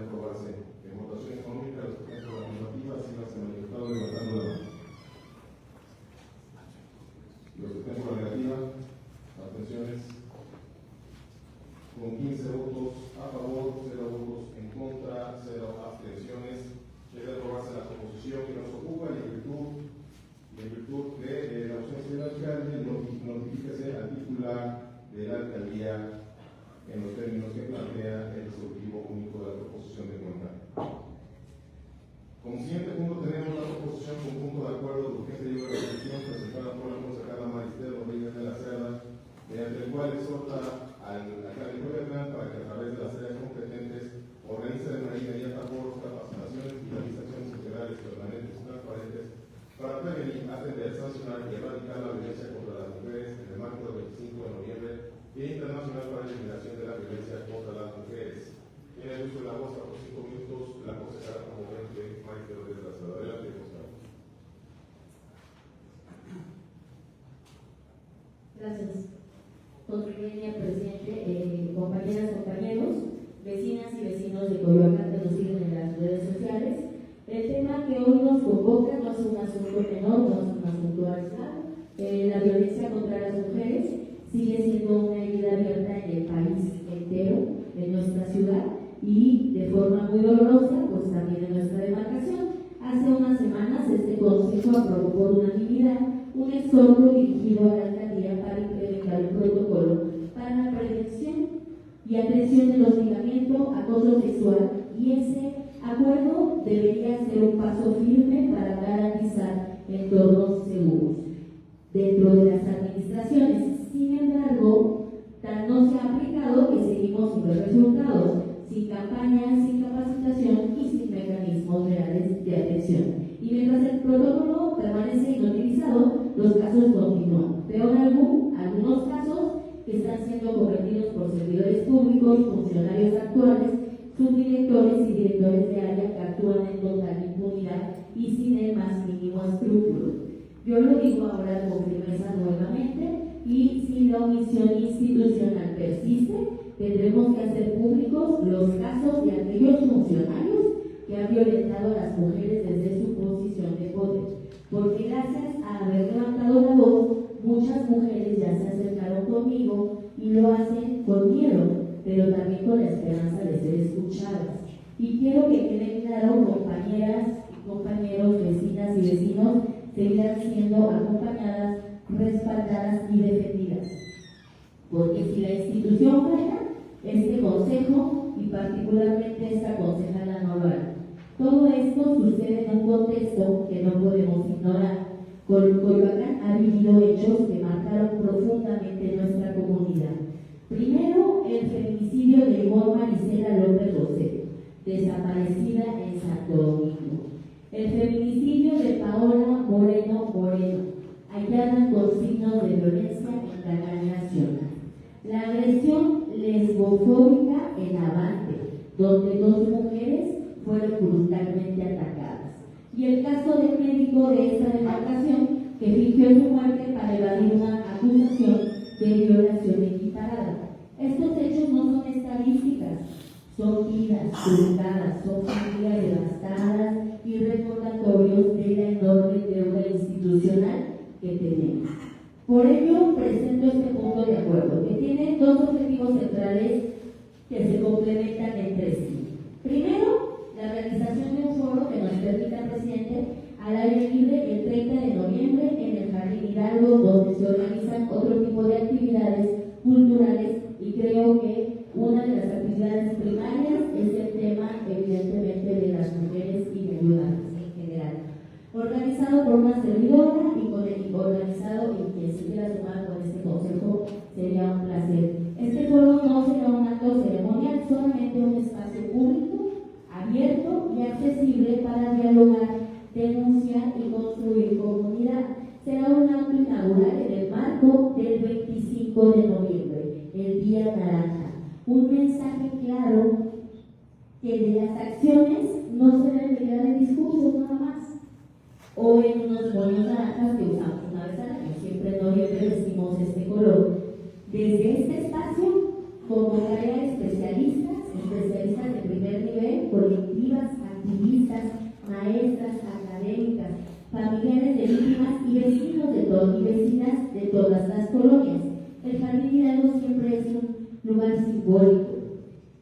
avanzar. La violencia contra las mujeres sigue siendo una herida abierta en el país entero, en nuestra ciudad, y de forma muy dolorosa, pues también en nuestra demarcación. Hace unas semanas este Consejo aprobó por unanimidad un exhorto dirigido a la alcaldía para implementar un protocolo para la prevención y atención del hostigamiento, acoso sexual, y ese acuerdo debería ser un paso firme para garantizar entornos seguros dentro de las administraciones. Sin embargo, tal no se ha aplicado que seguimos sin ver resultados, sin campañas, sin capacitación y sin mecanismos reales de atención. Y mientras el protocolo permanece inutilizado, los casos continúan. Peor aún, algunos casos que están siendo cometidos por servidores públicos, funcionarios actuales, subdirectores y directores de área que actúan en total impunidad y sin el más mínimo escrúpulo. Yo lo digo ahora con firmeza nuevamente, y si la omisión institucional persiste, tendremos que hacer públicos los casos de aquellos funcionarios que han violentado a las mujeres desde su posición de poder, porque gracias a haber levantado la voz, muchas mujeres ya se acercaron conmigo y lo hacen con miedo, pero también con la esperanza de ser escuchadas. Y quiero que quede claro, compañeras y compañeros, vecinas y vecinos, seguirán siendo acompañadas, respaldadas y defendidas. Porque si la institución falla, este consejo y particularmente esta concejala no lo hará. Todo esto sucede en un contexto que no podemos ignorar. Coyoacán ha vivido hechos que marcaron profundamente nuestra comunidad. Primero, el feminicidio de Ivonne Marisela López Rosero, desaparecida en Santo Domingo. El feminicidio de Paola Moreno, hallada con signos de violencia en Canal Nacional. La agresión lesbofóbica en Avante, donde 2 mujeres fueron brutalmente atacadas. Y el caso del médico de esta demarcación que fingió su muerte para evadir una acusación de violación equiparada. Estos hechos no son estadísticas, son vidas publicadas, son familias devastadas y recordatorios de la enorme deuda institucional que tenemos. Por ello, presento este punto de acuerdo, que tiene 2 objetivos centrales que se complementan entre sí. Primero, la realización de un foro que nos permita, presidente, al aire libre el 30 de noviembre en el Jardín Hidalgo, donde se organizan otro tipo de actividades culturales, y creo que una de las actividades primarias es el tema, evidentemente, de las mujeres y de ayudarlas en general. Organizado por una servidora y con el organizado y quien se quiera sumar con este consejo, sería un placer. Este foro no será un acto ceremonial, solamente un espacio público, abierto y accesible para dialogar, denunciar y construir comunidad. Será un acto inaugural en el marco del 25 de noviembre, el Día Naranja. Un mensaje claro que de las acciones no se deben quedar en discursos nada más, o en unos moños naranjas que usamos una vez al año. Siempre en noviembre vestimos este color. Desde este espacio convocaré a especialistas de primer nivel, colectivas, activistas, maestras, académicas, familiares de víctimas y vecinos y vecinas de todas las colonias. El Jardín Hidalgo siempre es un lugar simbólico,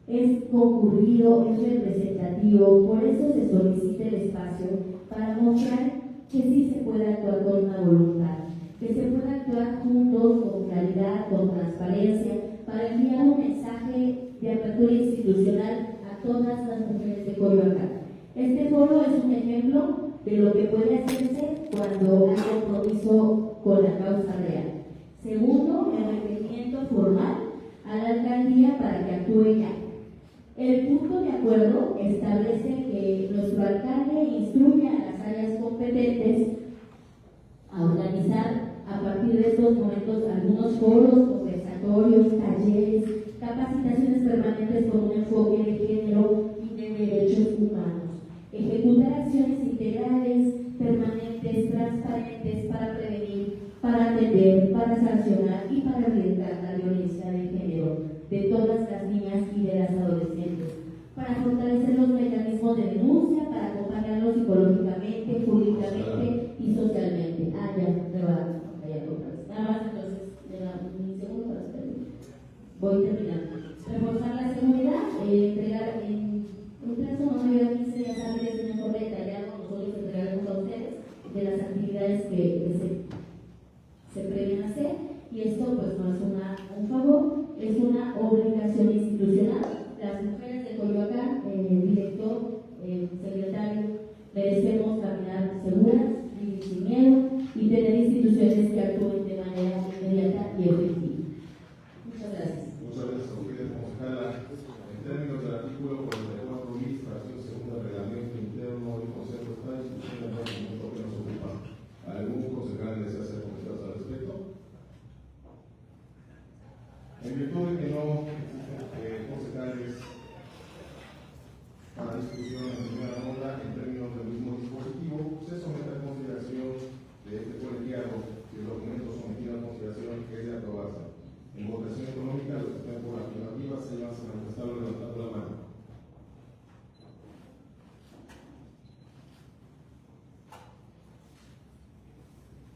es concurrido, es representativo, por eso se solicita el espacio para mostrar que sí se puede actuar con una voluntad, que se puede actuar juntos, con claridad, con transparencia, para enviar un mensaje de apertura institucional a todas las mujeres de Coyoacán. Este foro es un ejemplo de lo que puede hacerse cuando hay compromiso con la causa real. Segundo, el requerimiento formal a la alcaldía para que actúe ya. El punto de acuerdo establece que nuestro alcalde instruye a las áreas competentes a organizar a partir de estos momentos algunos foros, conversatorios, talleres, capacitaciones permanentes con un enfoque de género y de derechos humanos. Ejecutar acciones integrales, permanentes, transparentes para prevenir, para atender, para sancionar y para erradicar la violencia de género de todas las niñas y de las adolescentes, para fortalecer los mecanismos de denuncia, para acompañarlos psicológicamente, jurídicamente y socialmente. Ya, me va.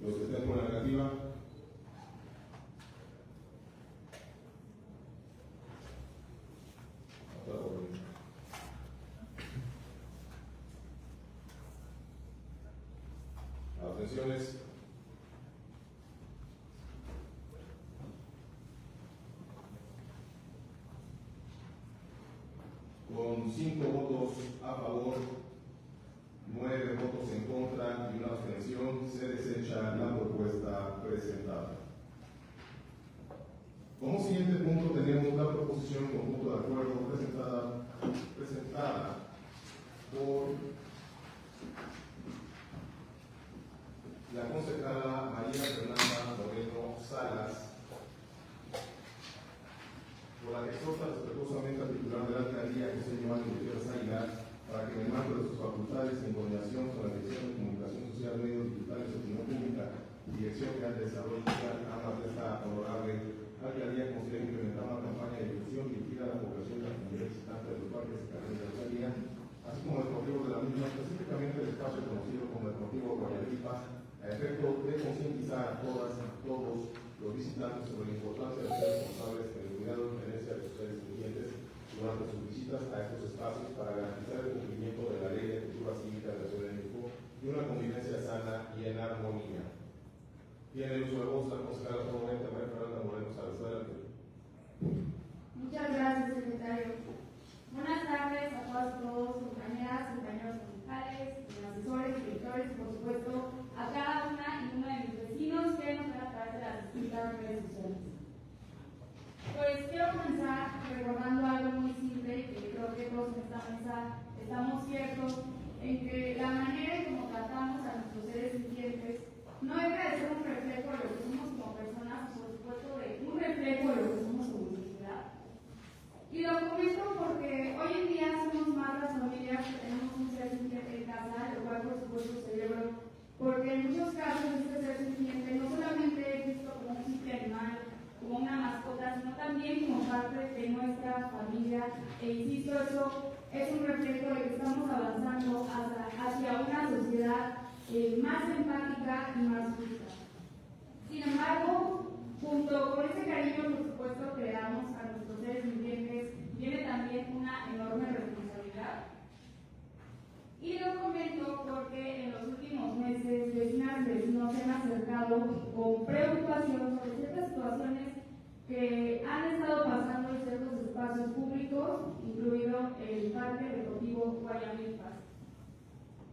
Los que estén por la negativa. Abstenciones. Con 5 votos a favor, 9 votos en contra y una abstención, se desecha la propuesta presentada. Como siguiente punto tenemos la proposición conjunto de acuerdo presentada por la concejala María Fernanda Moreno Salas, por la que exhorta respetuosamente al titular de la alcaldía, José Giovanni Gutiérrez Aguilar, para que en el marco de sus facultades, en coordinación con la Dirección de Comunicación Social, Medios Digitales y Opinión Pública y Dirección General de Desarrollo Social, ambas de esta honorable alcaldía, considera implementar una campaña de difusión dirigida a la población de la comunidad visitante de los parques y jardines de la alcaldía, así como el motivo de la misma, específicamente el espacio conocido como el motivo Guayaripa, a efecto de concientizar a todas y todos los visitantes sobre la importancia de ser responsables en el cuidado y tenencia de sus seres vivientes durante sus visitas a estos espacios para garantizar el cumplimiento de la Ley de Cultura Cívica de la Ciudad de México y una convivencia sana y en armonía. Tiene el uso de voz la concejala promovente María Fernanda Moreno Salas. Adelante. Muchas gracias, secretario. Buenas tardes a todas y todos, compañeras, compañeros concejales, asesores, directores y por supuesto a cada una y uno de mis vecinos que nos ven a través de las distintas redes sociales. Pues quiero comenzar recordando algo muy simple que creo que todos en esta mesa estamos ciertos en que la manera en cómo tratamos a nuestros seres vivientes no deja de ser un reflejo de lo que somos como personas, por supuesto de un reflejo de lo que somos como sociedad. Y lo comento porque hoy en día somos más las familias que tenemos un ser sintiente en casa, lo cual por supuesto celebro, porque en muchos casos este ser sintiente no solamente es visto como un simple animal, como una mascota, sino también como parte de nuestra familia, e insisto, eso es un reflejo de que estamos avanzando hacia una sociedad más empática y más justa. Sin embargo, junto con ese cariño, por supuesto, que le damos a nuestros seres vivientes, viene también una enorme responsabilidad. Y lo comento porque en los últimos meses vecinas y vecinos se han acercado con preocupación sobre ciertas situaciones que han estado pasando en ciertos espacios públicos, incluido el Parque Deportivo Guayamilpas.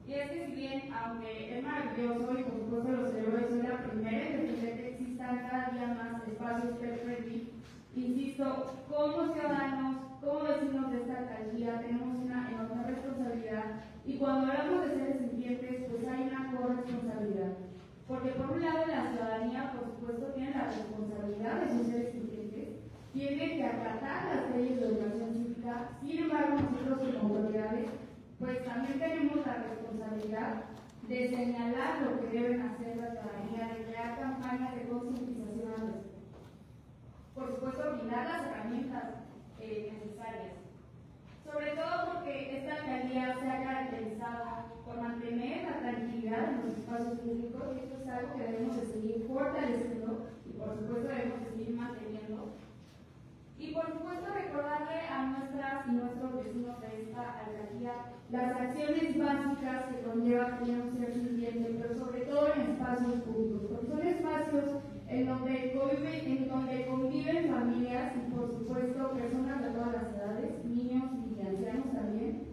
Y es que si bien, aunque es maravilloso y por supuesto lo celebro, soy la primera en defender que existan cada día más espacios pet friendly, insisto, como ciudadanos, como vecinos de esta alcaldía, tenemos una enorme responsabilidad y cuando hablamos de seres sintientes, pues hay una corresponsabilidad. Porque por un lado la ciudadanía, por supuesto, tiene la responsabilidad de sus seres sintientes, tiene que acatar las leyes de educación cívica, sin embargo nosotros como autoridades, pues también tenemos la responsabilidad de señalar lo que deben hacer la ciudadanía, de crear campañas de concientización al respecto. Por supuesto, brindar las herramientas necesarias. Sobre todo porque esta alcaldía se ha caracterizado por mantener la tranquilidad en los espacios públicos y esto es algo que debemos de seguir fortaleciendo y por supuesto debemos de seguir manteniendo. Y por supuesto recordarle a nuestras y nuestros vecinos de esta alcaldía las acciones básicas que conlleva tener un ser sintiente, pero sobre todo en espacios públicos, porque son espacios en donde conviven familias y por supuesto personas de todas las edades, niños y ancianos también.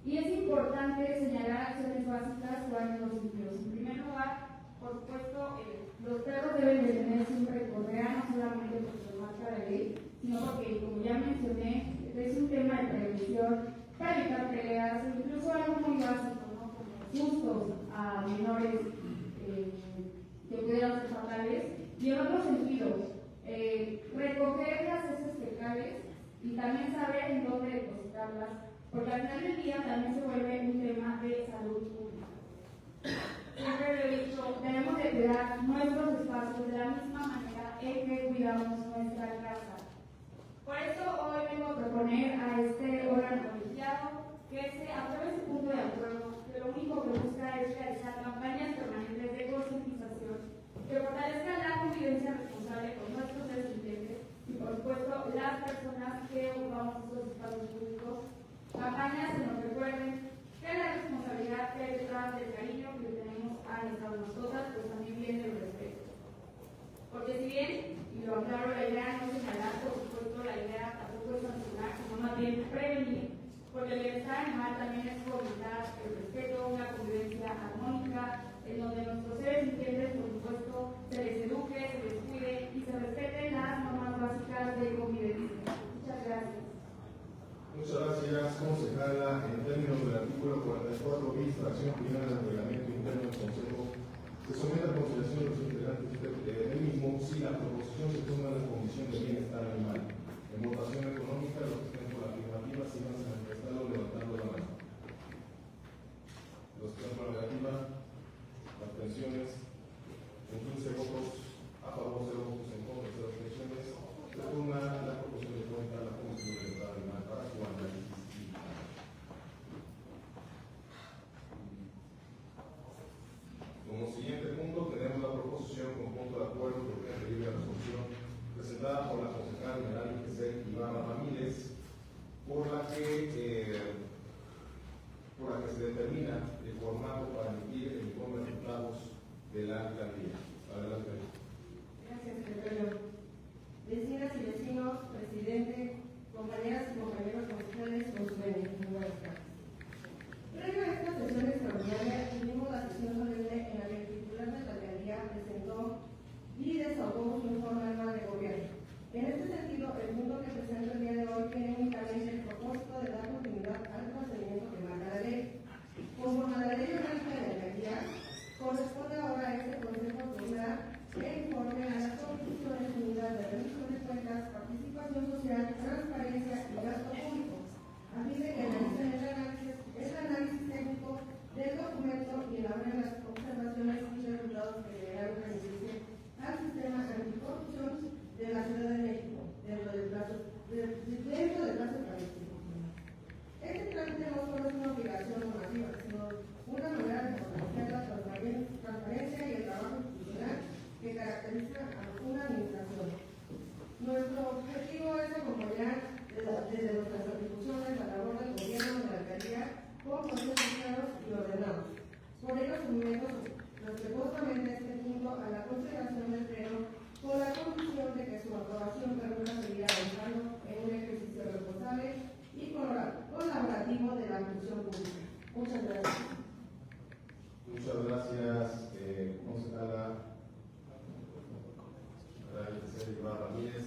Y es importante señalar acciones básicas que van en dos sentidos. En primer lugar, por supuesto, los perros deben de tener siempre correa, no solamente porque lo marca la ley, sino porque, como ya mencioné, es un tema de prevención para evitar peleas, incluso algo muy básico, ¿no? Como sustos a menores que pudieran ser fatales, y en otros sentidos, recoger las heces fecales y también saber en dónde depositarlas, porque al final del día también se vuelve un tema de salud pública. Siempre lo he dicho, debemos de cuidar nuestros espacios de la misma manera en que cuidamos nuestra casa. Por eso hoy vengo a proponer a este órgano colegiado que se apruebe este punto de acuerdo, que lo único que busca es realizar campañas permanentes de concientización gracias, concejala. En términos del artículo 44 bis, fracción primera del reglamento interno del Consejo, se somete a consideración de los integrantes del mismo si la proposición se toma en la Comisión de Bienestar Animal. En votación económica, los que estén por la afirmativa sigan manifestando levantando la mano. Los que están por la negativa, abstenciones, con 15 votos a favor, 0 votos en contra, 0 abstenciones, se toma la proposición de cuenta a la Comisión de Bienestar Animal para su análisis. Como siguiente punto tenemos la proposición con punto de acuerdo de urgente y libre resolución presentada por la concejal Melanie Gesell Ibarra Ramírez, por la que se determina el formato para emitir el informe de resultados de la alcaldía. Adelante. Gracias, secretario. Vecinas y vecinos, presidente, compañeras y compañeros concejales, con su buenas tardes. Previo a esta sesión extraordinaria, tuvimos la sesión solemne en la que el titular de la alcaldía presentó y desahogó su informe anual de gobierno. En este sentido, el punto que presento el día de hoy tiene únicamente el propósito de dar continuidad al procedimiento que marca la ley. Conforme a la ley orgánica de la alcaldía, corresponde ahora a este consejo brindar el informe a las conclusiones unidas de rendición de cuentas, participación social, transparencia y gasto público, a fin de que analicen el análisis técnico del documento y elaboren las observaciones y resultados que deberán realizarse al sistema anticorrupción de la Ciudad de México dentro del plazo establecido. Este trámite no solo es una obligación normativa, sino una manera de fortalecer la transparencia y el trabajo institucional que caracteriza a una administración. Nuestro objetivo es acompañar desde nuestras atribuciones la labor del gobierno de la alcaldía con procesos claros y ordenados. Por ello, sumimos respetuosamente este punto a la consideración del Pleno con la conclusión de que su aprobación permita seguir avanzando en un ejercicio responsable y colaborativo de la función pública. Muchas gracias. Muchas gracias, concejala Ramírez.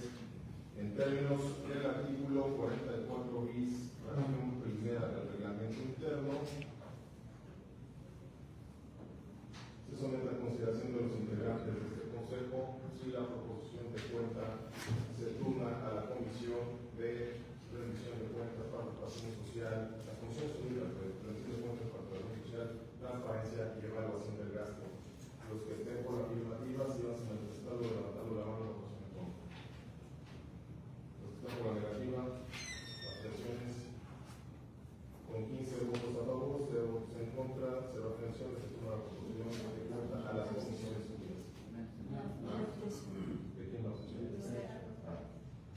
En términos del artículo 44 bis, fracción primera del reglamento interno, se somete a consideración de los integrantes de este consejo si la proposición de cuenta se turna a la Comisión de Rendición de Cuentas, Participación Social, las Comisiones Unidas de Rendición de Cuentas, Participación Social, Transparencia y Evaluación del Gasto. Los que estén por la afirmativa sigan manifestando levantando la mano. Por la negativa, abstenciones, con 15 votos a favor, 0 votos en contra, 0 abstenciones, se toma la proposición de cuenta a las comisiones unidas. ¿De quién la abstención?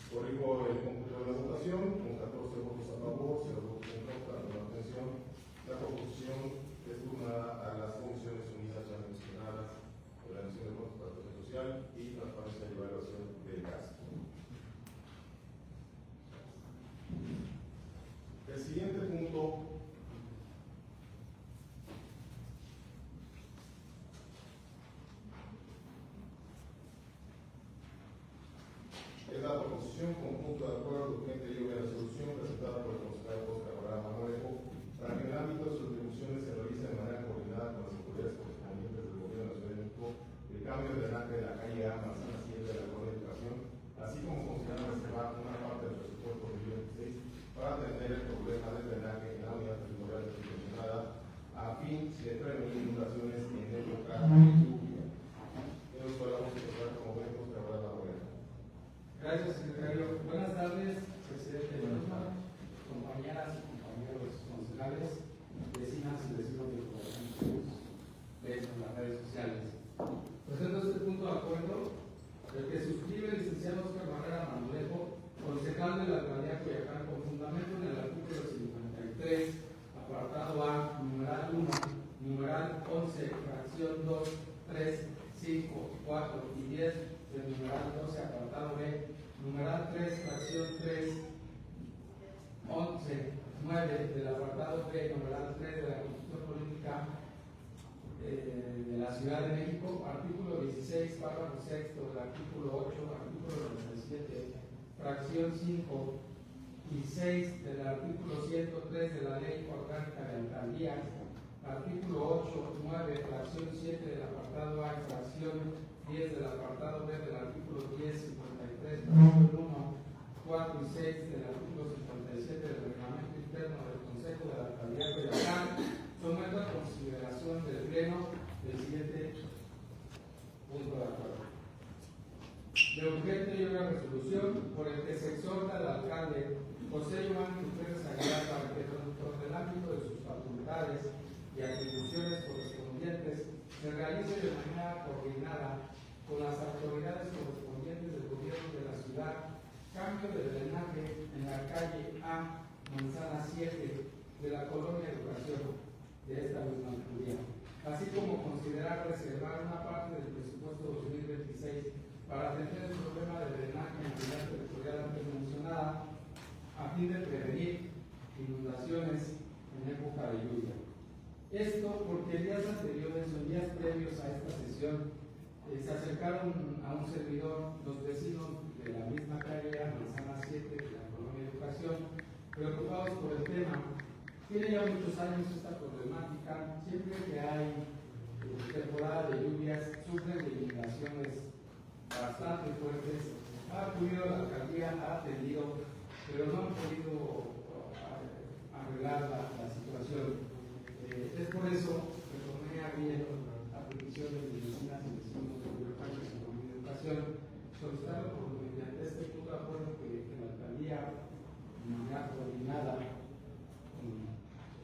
Corrijo el cómputo de la votación, con 14 votos a favor, 0 votos en contra, 1 abstención. La proposición es turnada a las comisiones unidas ya mencionadas, Organización de Cuentas, Participación Social y Transparencia y Evaluación del Gasto. El siguiente punto es la proposición con punto de acuerdo urgente y obvia resolución presentada por el concejal Oscar Barahona Morejo para que en el ámbito de sus atribuciones se realice de manera coordinada con las autoridades correspondientes del Gobierno de la Ciudad de México el cambio de drenaje de la calle A, Manzana 7 de la Colonia de Educación, así como considerar reservar una parte del presupuesto de 2026 para atender el problema del drenaje en la unidad territorial mencionada a fin de prevenir inundaciones en época de lluvia. Tenemos toda la voz de como vemos que habrá la buena. Gracias, secretario. Buenas tardes, presidente de la compañeras y compañeros concejales, vecinas y vecinos del gobierno en las redes sociales. Presento este punto de acuerdo, el que suscribe el licenciado Oscar Barrera Manulejo, concejal de la alcaldía Coyoacán, con fundamento en el artículo 53, apartado A, numeral 1, numeral 11, fracción 2, 3, 5, 4 y 10 del numeral 12, apartado B, numeral 3, fracción 3, 11, 9 del apartado B, numeral 3 de la Constitución Política de la Ciudad de México, artículo 16, párrafo 6 del artículo 8, artículo 97, fracción 5, y 6 del artículo 103 de la Ley Orgánica de Alcaldías, artículo 8, 9, fracción 7 del apartado A y fracción 10 del apartado B del artículo 10, 53, fracción 1, 4 y 6 del artículo 57 del reglamento interno del Consejo de la Alcaldía de Coyoacán, someto a consideración del Pleno del siguiente punto de acuerdo. De urgente y una resolución por el que se exhorta al alcalde José Iván Gutiérrez Aguilar para que dentro del ámbito de sus facultades y atribuciones correspondientes se realice de manera coordinada con las autoridades correspondientes del gobierno de la ciudad cambio de drenaje en la calle A, Manzana 7 de la colonia Educación de esta misma alcaldía, así como considerar reservar una parte del presupuesto 2026 para atender el problema de drenaje en la unidad territorial antes mencionada, a fin de prevenir inundaciones en época de lluvia. Esto porque días anteriores o días previos a esta sesión se acercaron a un servidor los vecinos de la misma calle Manzana 7 de la colonia Educación, preocupados por el tema. Tiene ya muchos años esta problemática. Siempre que hay temporada de lluvias, sufren de inundaciones bastante fuertes. Ha acudido a la alcaldía, ha atendido, pero no han podido arreglar la situación. Es por eso que tomé a bien la petición de mis vecinas y vecinos de Coyoacán y de la Educación, solicitarlo por mediante este punto de acuerdo que la alcaldía, de manera coordinada con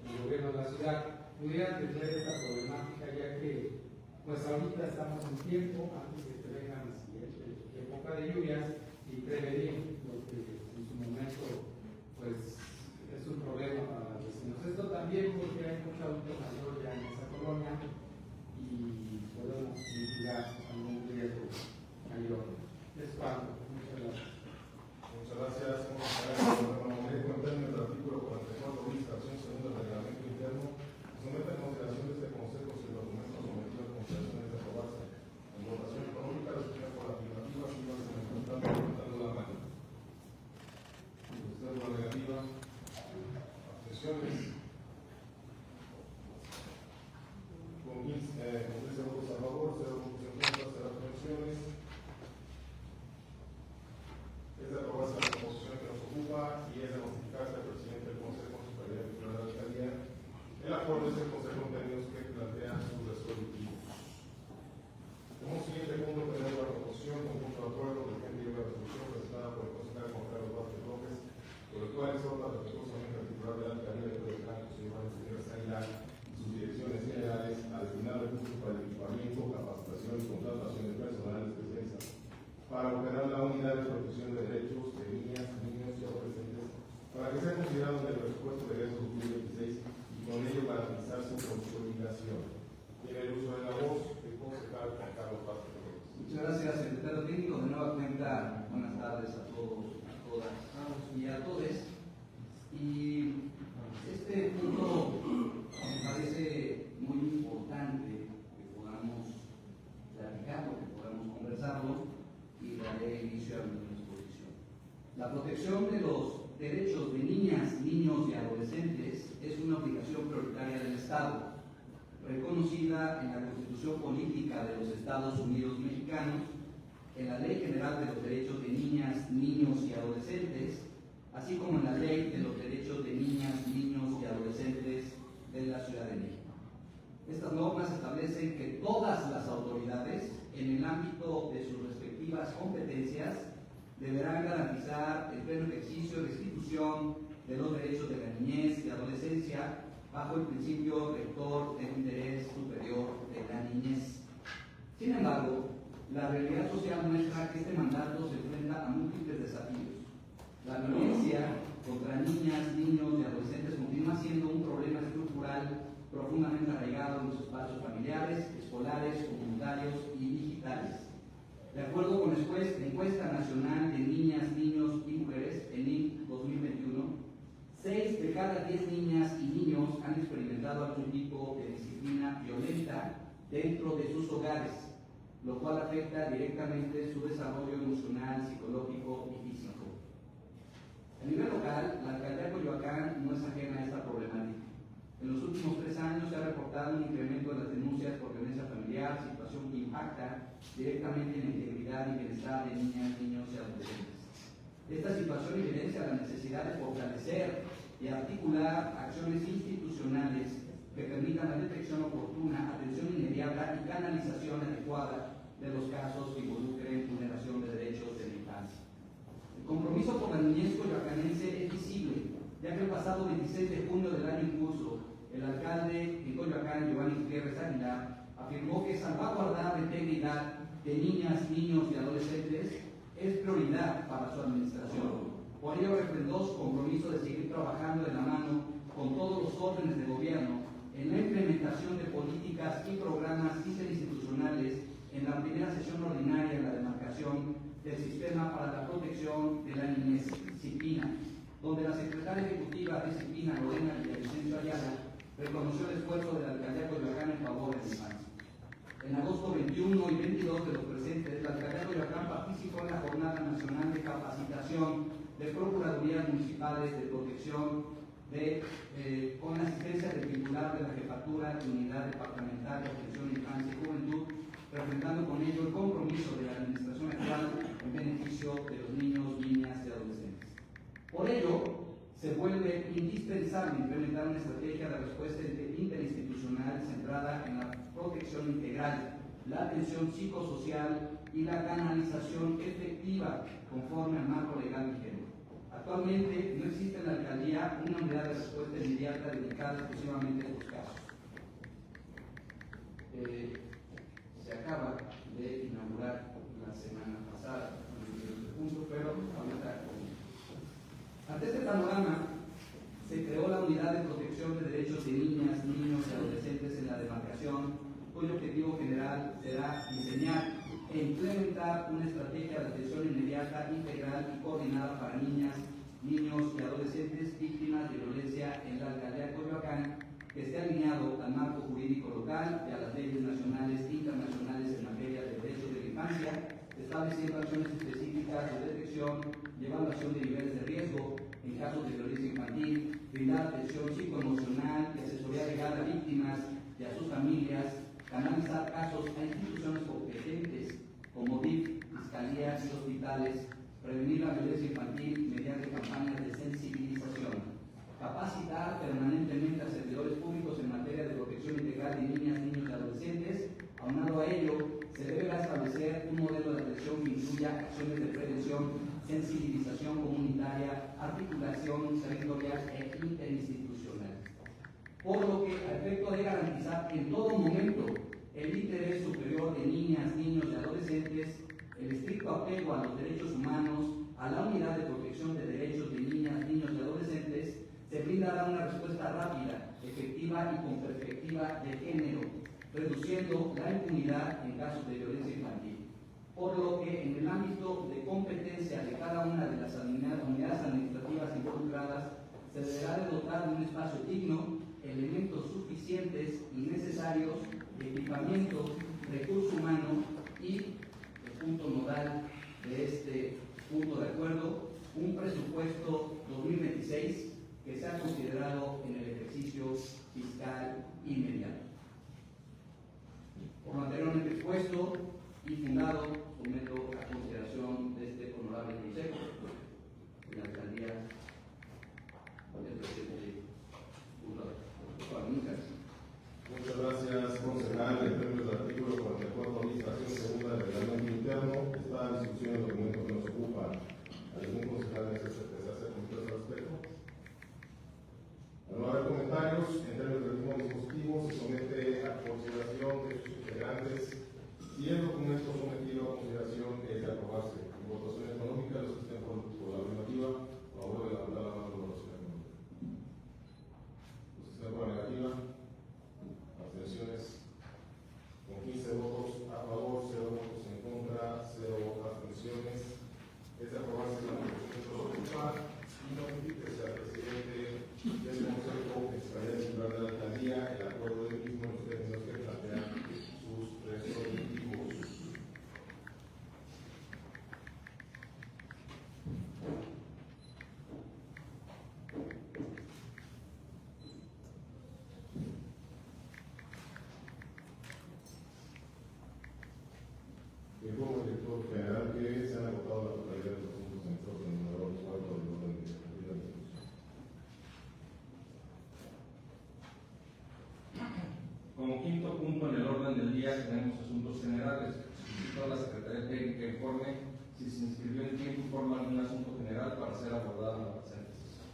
el gobierno de la ciudad, pudiera atender esta problemática, ya que pues ahorita estamos en tiempo antes de que vengan la siguiente época de lluvias y prevenir lo que en su momento pues es un problema para los vecinos. Esto también porque hay mucho adulto mayor ya en esa colonia y podemos mitigar algún riesgo mayor. Es cuanto. Muchas gracias. Muchas gracias. Como me contiene el artículo 44 bis, fracción segunda del reglamento interno, somete a consideración de este Consejo si el documento sometido a consideración es de aprobarse. En votación económica, respecto por la afirmativa, si no se encuentra levantando la mano. Usted por la negativa. Abstenciones. Con 13 votos a favor, 0 votos en contra, 0 abstenciones. Es de aprobarse la proposición que nos ocupa y es de notificarse al presidente del Consejo Superior de la Alcaldía el acuerdo de este Consejo en términos que plantean sus resolutivos. Como siguiente punto tenemos la proposición con punto de acuerdo de urgente y una resolución presentada por el concejal Juan Carlos Vázquez López, por el cual exhorta respetuosamente al titular de la Alcaldía de Coyoacán, José Iván Gutiérrez Aguilar, y sus direcciones generales a destinar recursos para el equipamiento, capacitación y contratación de personal especializado para operar la unidad de protección de derechos de niñas, niños y adolescentes, para que sea considerado en el presupuesto de egreso 2026 y con ello garantizar su consolidación. Tiene el uso de la voz el concejal Juan Carlos Vázquez López. Muchas gracias, secretario técnico. De nueva cuenta, buenas tardes a todos, a todas y a todos. Y este punto me parece muy importante que podamos platicarlo, que podamos conversarlo y daré inicio a mi exposición. La protección de los derechos de niñas, niños y adolescentes es una obligación prioritaria del Estado, reconocida en la Constitución Política de los Estados Unidos Mexicanos, en la Ley General de los Derechos de Niñas, Niños y Adolescentes, así como en la Ley de los Derechos de Niñas, Niños y Adolescentes de la Ciudad de México. Estas normas establecen que todas las autoridades, en el ámbito de sus respectivas competencias, deberán garantizar el pleno ejercicio y restitución de los derechos de la niñez y adolescencia bajo el principio rector del interés superior de la niñez. Sin embargo, la realidad social muestra que este mandato se enfrenta a múltiples desafíos. La violencia contra niñas, niños y adolescentes continúa siendo un problema estructural profundamente arraigado en los espacios familiares, escolares, comunitarios y digitales. De acuerdo con la Encuesta Nacional de Niñas, Niños y Mujeres, ENIC 2021, 6 de cada 10 niñas y niños han experimentado algún tipo de disciplina violenta dentro de sus hogares, lo cual afecta directamente su desarrollo emocional, psicológico y físico. A nivel local, la alcaldía de Coyoacán no es ajena a esta problemática. En los últimos 3 años se ha reportado un incremento de las denuncias por violencia familiar, situación que impacta directamente en la integridad y bienestar de niñas, niños y adolescentes. Esta situación evidencia la necesidad de fortalecer y articular acciones institucionales que permitan la detección oportuna, atención inmediata y canalización adecuada de los casos que involucren vulneración de derechos de la infancia. El compromiso por la niñez coyoacanense es visible, ya que el pasado 26 de junio del año en curso, el alcalde de Coyoacán, Giovanni Gutiérrez Aguilar, afirmó que salvaguardar la integridad de niñas, niños y adolescentes es prioridad para su administración. Por ello refrendó su compromiso de seguir trabajando de la mano con todos los órdenes de gobierno en la implementación de políticas y programas interinstitucionales en la primera sesión ordinaria en la demarcación del Sistema para la Protección de la Niñez, CIPINA, donde la secretaria ejecutiva de CIPINA, Lorena Villavicencio Ayala, reconoció el esfuerzo de la alcaldía de Coyoacán en favor de la infancia. En agosto 21 y 22 de los presentes, la alcaldía de Coyoacán participó en la Jornada Nacional de Capacitación de Procuradurías Municipales de Protección con la asistencia del titular de la Jefatura de Unidad Departamental de Atención a Infancia y Juventud, representando con ello el compromiso de la administración actual en beneficio de los niños, niñas y adolescentes. Por ello, se vuelve indispensable implementar una estrategia de respuesta interinstitucional centrada en la protección integral, la atención psicosocial y la canalización efectiva conforme al marco legal vigente. Actualmente no existe en la alcaldía una unidad de respuesta inmediata dedicada exclusivamente a estos casos. Se acaba de inaugurar la semana pasada el punto, pero ahorita. Ante este panorama, se creó la Unidad de Protección de Derechos de Niñas, Niños y Adolescentes en la demarcación, cuyo objetivo general será diseñar e implementar una estrategia de atención inmediata, integral y coordinada para niñas, niños y adolescentes víctimas de violencia en la alcaldía de Coyoacán, que esté alineado al marco jurídico local y a las leyes nacionales e internacionales en materia de derechos de la infancia, estableciendo acciones específicas de detección y evaluación de niveles de riesgo en casos de violencia infantil, brindar atención psicoemocional y asesoría legal a víctimas y a sus familias, canalizar casos a instituciones competentes como DIF, fiscalías y hospitales, prevenir la violencia infantil mediante campañas de sensibilización, capacitar permanentemente a servidores públicos en materia de protección integral de niñas, niños y adolescentes. Aunado a ello, se deberá establecer un modelo de atención que incluya acciones de prevención, sensibilización comunitaria, articulación territorial e interinstitucional. Por lo que, a efecto de garantizar en todo momento el interés superior de niñas, niños y adolescentes, el estricto apego a los derechos humanos, a la unidad de protección de derechos de niñas, niños y adolescentes, se brindará una respuesta rápida, efectiva y con perspectiva de género, reduciendo la impunidad en casos de violencia infantil. Por lo que en el ámbito de competencia de cada una de las unidades administrativas involucradas, se deberá de dotar de un espacio digno, elementos suficientes y necesarios, equipamiento, recurso humano y, el punto nodal de este punto de acuerdo, un presupuesto 2026 que sea considerado en el ejercicio fiscal inmediato. Por lo anteriormente expuesto y fundado, someto a consideración de este honorable consejo de la alcaldía del presidente Gustavo. Muchas gracias, concejal. En términos del artículo 44, administración segunda del reglamento interno, está en discusión el documento que nos ocupa. ¿Algún concejal desea hacer comentarios al respecto? Al no haber comentarios, en términos del mismo dispositivo, se somete a consideración de sus integrantes y el documento sometido a consideración es de aprobarse. En votación económica, los que estén por la afirmativa, a favor de la palabra, la votación económica. Como quinto punto en el orden del día tenemos asuntos generales. Toda la Secretaría Técnica informe si se inscribió en tiempo y forma algún asunto general para ser abordado en la presente sesión.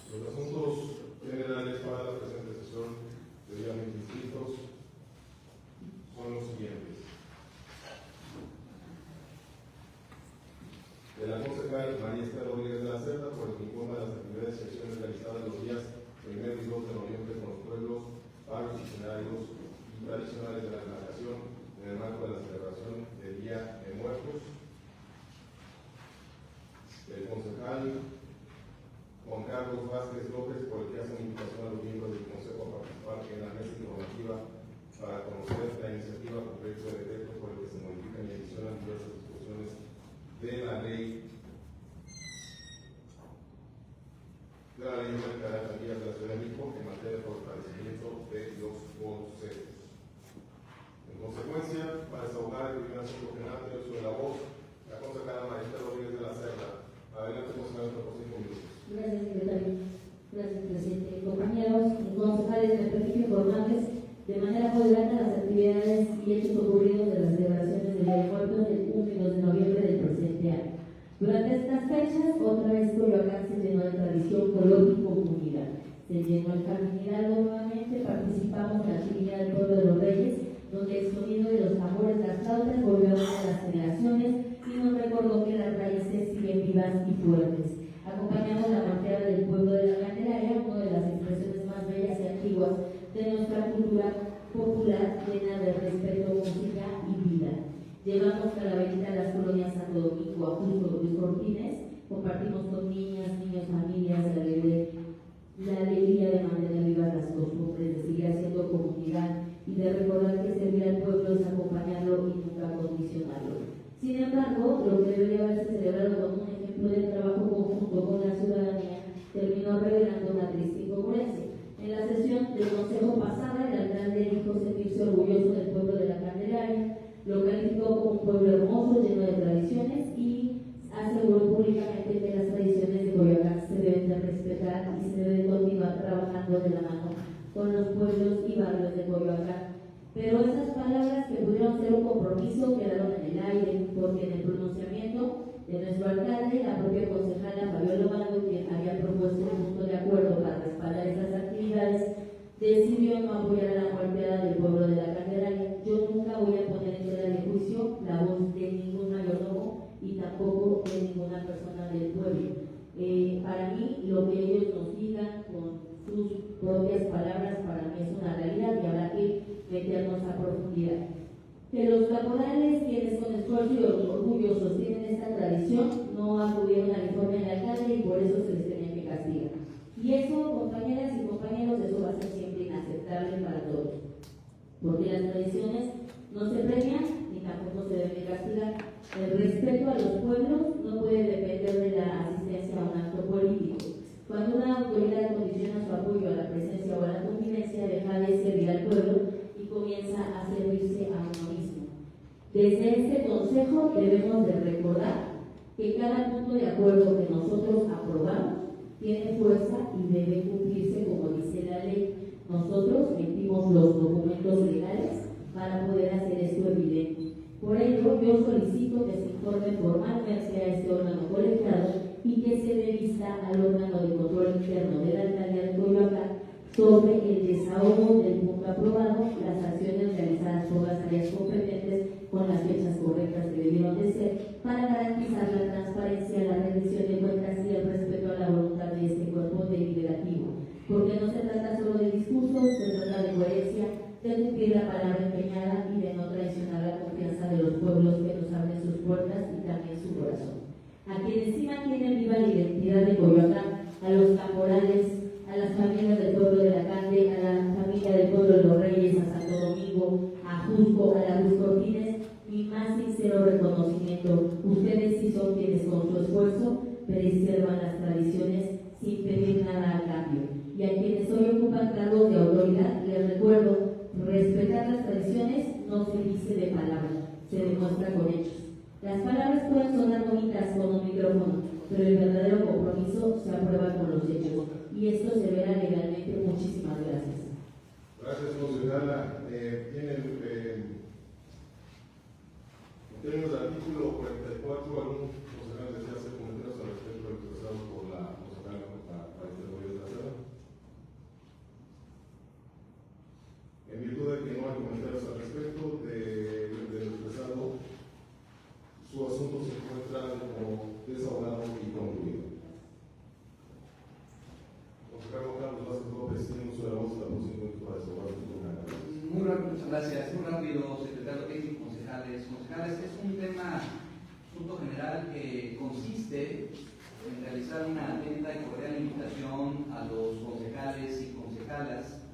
Los asuntos generales para la presente sesión debidamente inscritos son los siguientes. De la concejal María Esther Rodríguez de la Cerda por el que informa las actividades y acciones realizadas los días 1 y 2 de noviembre con los pueblos, pagos y escenarios y tradicionales de la demarcación en el marco de la celebración del Día de Muertos. El concejal Juan Carlos Vázquez López por el que hace una invitación a los miembros del Consejo a participar en la mesa informativa para conocer la iniciativa con proyecto de decreto por el que se modifican y adicionan diversas disposiciones de la ley orgánica de alcaldías de la Ciudad de México en materia de fortalecimiento de los consejos. En consecuencia, para desahogar el primer asunto general de uso de la voz, la concejala María Esther Rodríguez de la Cerda. Adelante, concejala, por 5 minutos. Gracias, secretario. Gracias, presidente. Compañeros concejales, me permito informarles de manera moderada las actividades y hechos ocurridos de las celebraciones del Día de Muertos del 1 y 2 de noviembre del presente año. Durante estas fechas, otra vez Coyoacán se llenó de tradición, color y comunidad. Se llenó el Camino Hidalgo nuevamente, participamos en la actividad del Pueblo de los Reyes, donde el sonido de los tambores, las flautas volvió a las generaciones y nos recordó que las raíces siguen vivas y fuertes. Acompañamos la marchada del pueblo de la Candelaria, una de las expresiones más bellas y antiguas de nuestra cultura popular, llena de respeto, música y vida. Llevamos calaverita a las colonias Santo Domingo, Ajusco, Luis Cortines, compartimos con niñas, niños, familias la alegría de mantener vivas las costumbres, de seguir haciendo comunidad y de recordar que servir al pueblo es acompañarlo y nunca condicionarlo. Sin embargo, lo que debería haberse celebrado como un ejemplo de trabajo conjunto con la ciudadanía terminó revelando una triste incongruencia. En la sesión del consejo pasada, el alcalde dijo sentirse orgulloso del pueblo de la Candelaria, lo calificó como un pueblo hermoso, lleno de tradiciones y aseguró públicamente que las tradiciones de Coyoacán se deben de respetar y se debe continuar trabajando de la mano con los pueblos y barrios de Coyoacán. Pero esas palabras que pudieron ser un compromiso quedaron en el aire, porque en el pronunciamiento de nuestro alcalde, la propia concejala Fabiola Bando, quien había propuesto un punto de acuerdo para respaldar esas actividades, decidió no apoyar a la muerteada del pueblo de la Candelaria. Yo nunca voy a poner en tela de juicio la voz de ningún mayordomo y tampoco de ninguna persona del pueblo. Para mí, lo que ellos nos digan con sus propias palabras, para mí es una realidad y habrá que meternos a profundidad. Que los caporales, quienes con esfuerzo y orgullo sostienen esta tradición, no acudieron al informe del alcalde y por eso se les tenía que castigar. Y eso, compañeras y compañeros, eso va a ser siempre inaceptable para todos. Porque las tradiciones no se premian ni tampoco se deben castigar. El respeto a los pueblos no puede depender de la asistencia a un acto político. Cuando una autoridad condiciona su apoyo a la presencia o a la convivencia, deja de servir al pueblo y comienza a servirse a uno mismo. Desde este consejo debemos de recordar que cada punto de acuerdo que nosotros aprobamos tiene fuerza y debe cumplirse como dice la ley. Nosotros emitimos los documentos legales para poder hacer esto evidente. Por ello, yo solicito que se informe formalmente a este órgano colegiado y que se dé vista al órgano de control interno de la alcaldía de Coyoacán sobre el desahogo del punto aprobado, las acciones realizadas por las áreas competentes con las fechas correctas que debieron de ser, para garantizar la transparencia, la rendición de cuentas y el respeto a la voluntad de este cuerpo deliberativo. Porque no se trata solo de discursos, se trata de coherencia, de cumplir la palabra empeñada y de no traicionar la confianza de los pueblos que nos abren sus puertas y también su corazón. A quienes sí mantienen viva la identidad de Coyoacán, a los caporales, a las familias del pueblo de la Cande, a la familia del pueblo de los Reyes, a Santo Domingo, a Jusco, a la Luis Cortines, mi más sincero reconocimiento. Ustedes sí son quienes con su esfuerzo preservan las tradiciones sin pedir nada a cambio. Y a quienes hoy ocupan cargos de autoridad, les recuerdo, respetar las tradiciones no se dice de palabras, se demuestra con hechos. Las palabras pueden sonar bonitas con un micrófono, pero el verdadero compromiso se aprueba con los hechos y esto se verá legalmente. Muchísimas gracias. Gracias, concejala. En términos del artículo 44, algún concejal desea hacer comentarios al respecto del expresado por la concejala para intervenir la sala. En virtud de que no hay comentarios al respecto del expresado, su asunto se encuentra como desahogado y concluido. Concejal Carlos Vázquez López, tiene uso de la voz hasta los 5 minutos para desahogar su programa. Muy rápido, muchas gracias. Muy rápido, secretario técnico, concejales. Concejales, es un tema, asunto general que consiste en realizar una atenta y cordial invitación a los concejales y concejalas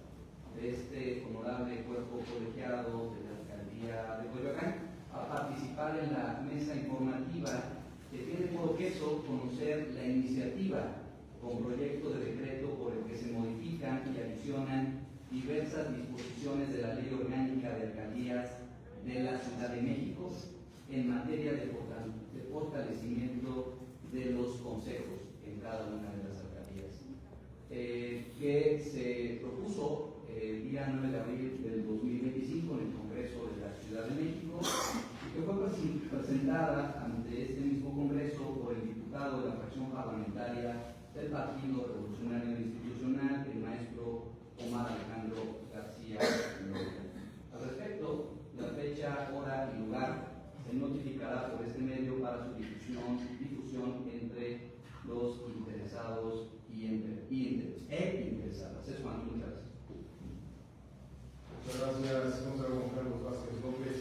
de este honorable cuerpo colegiado de la alcaldía de Coyoacán a participar en la mesa informativa que tiene por objeto conocer la iniciativa con proyecto de decreto por el que se modifican y adicionan diversas disposiciones de la Ley Orgánica de Alcaldías de la Ciudad de México en materia de fortalecimiento de los consejos en cada una de las alcaldías, que se propuso el día 9 de abril del 2025 en el Congreso de la Ciudad de México y que fue presentada ante este mismo Congreso por el diputado de la fracción parlamentaria del Partido Revolucionario Institucional, el maestro Omar Alejandro García López. Al respecto, la fecha, hora y lugar se notificará por este medio para su difusión entre los interesados y interesadas. Es cuanto. Muchas gracias. Muchas gracias, concejal Juan Carlos Vázquez López.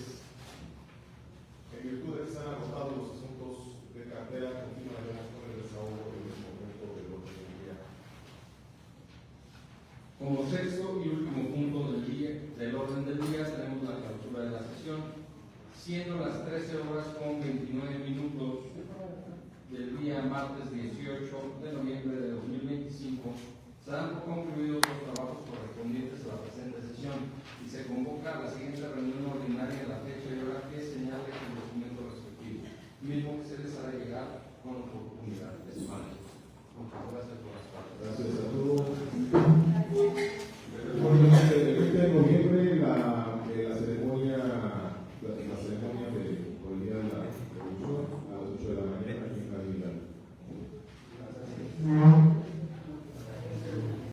En virtud de que se han agotado los asuntos de cartera, continuaremos con el desahogo del momento del orden del día. Como sexto y último punto del orden del día tenemos la clausura de la sesión, siendo las 13:29 del día martes 18 de noviembre de 2025, se dan por concluidos los trabajos correspondientes a la presente sesión y se convoca la siguiente reunión ordinaria de la fecha y hora que señale el documento respectivo, mismo que se les hará llegar con oportunidad de semana. Muchas gracias por las partes. Gracias a todos.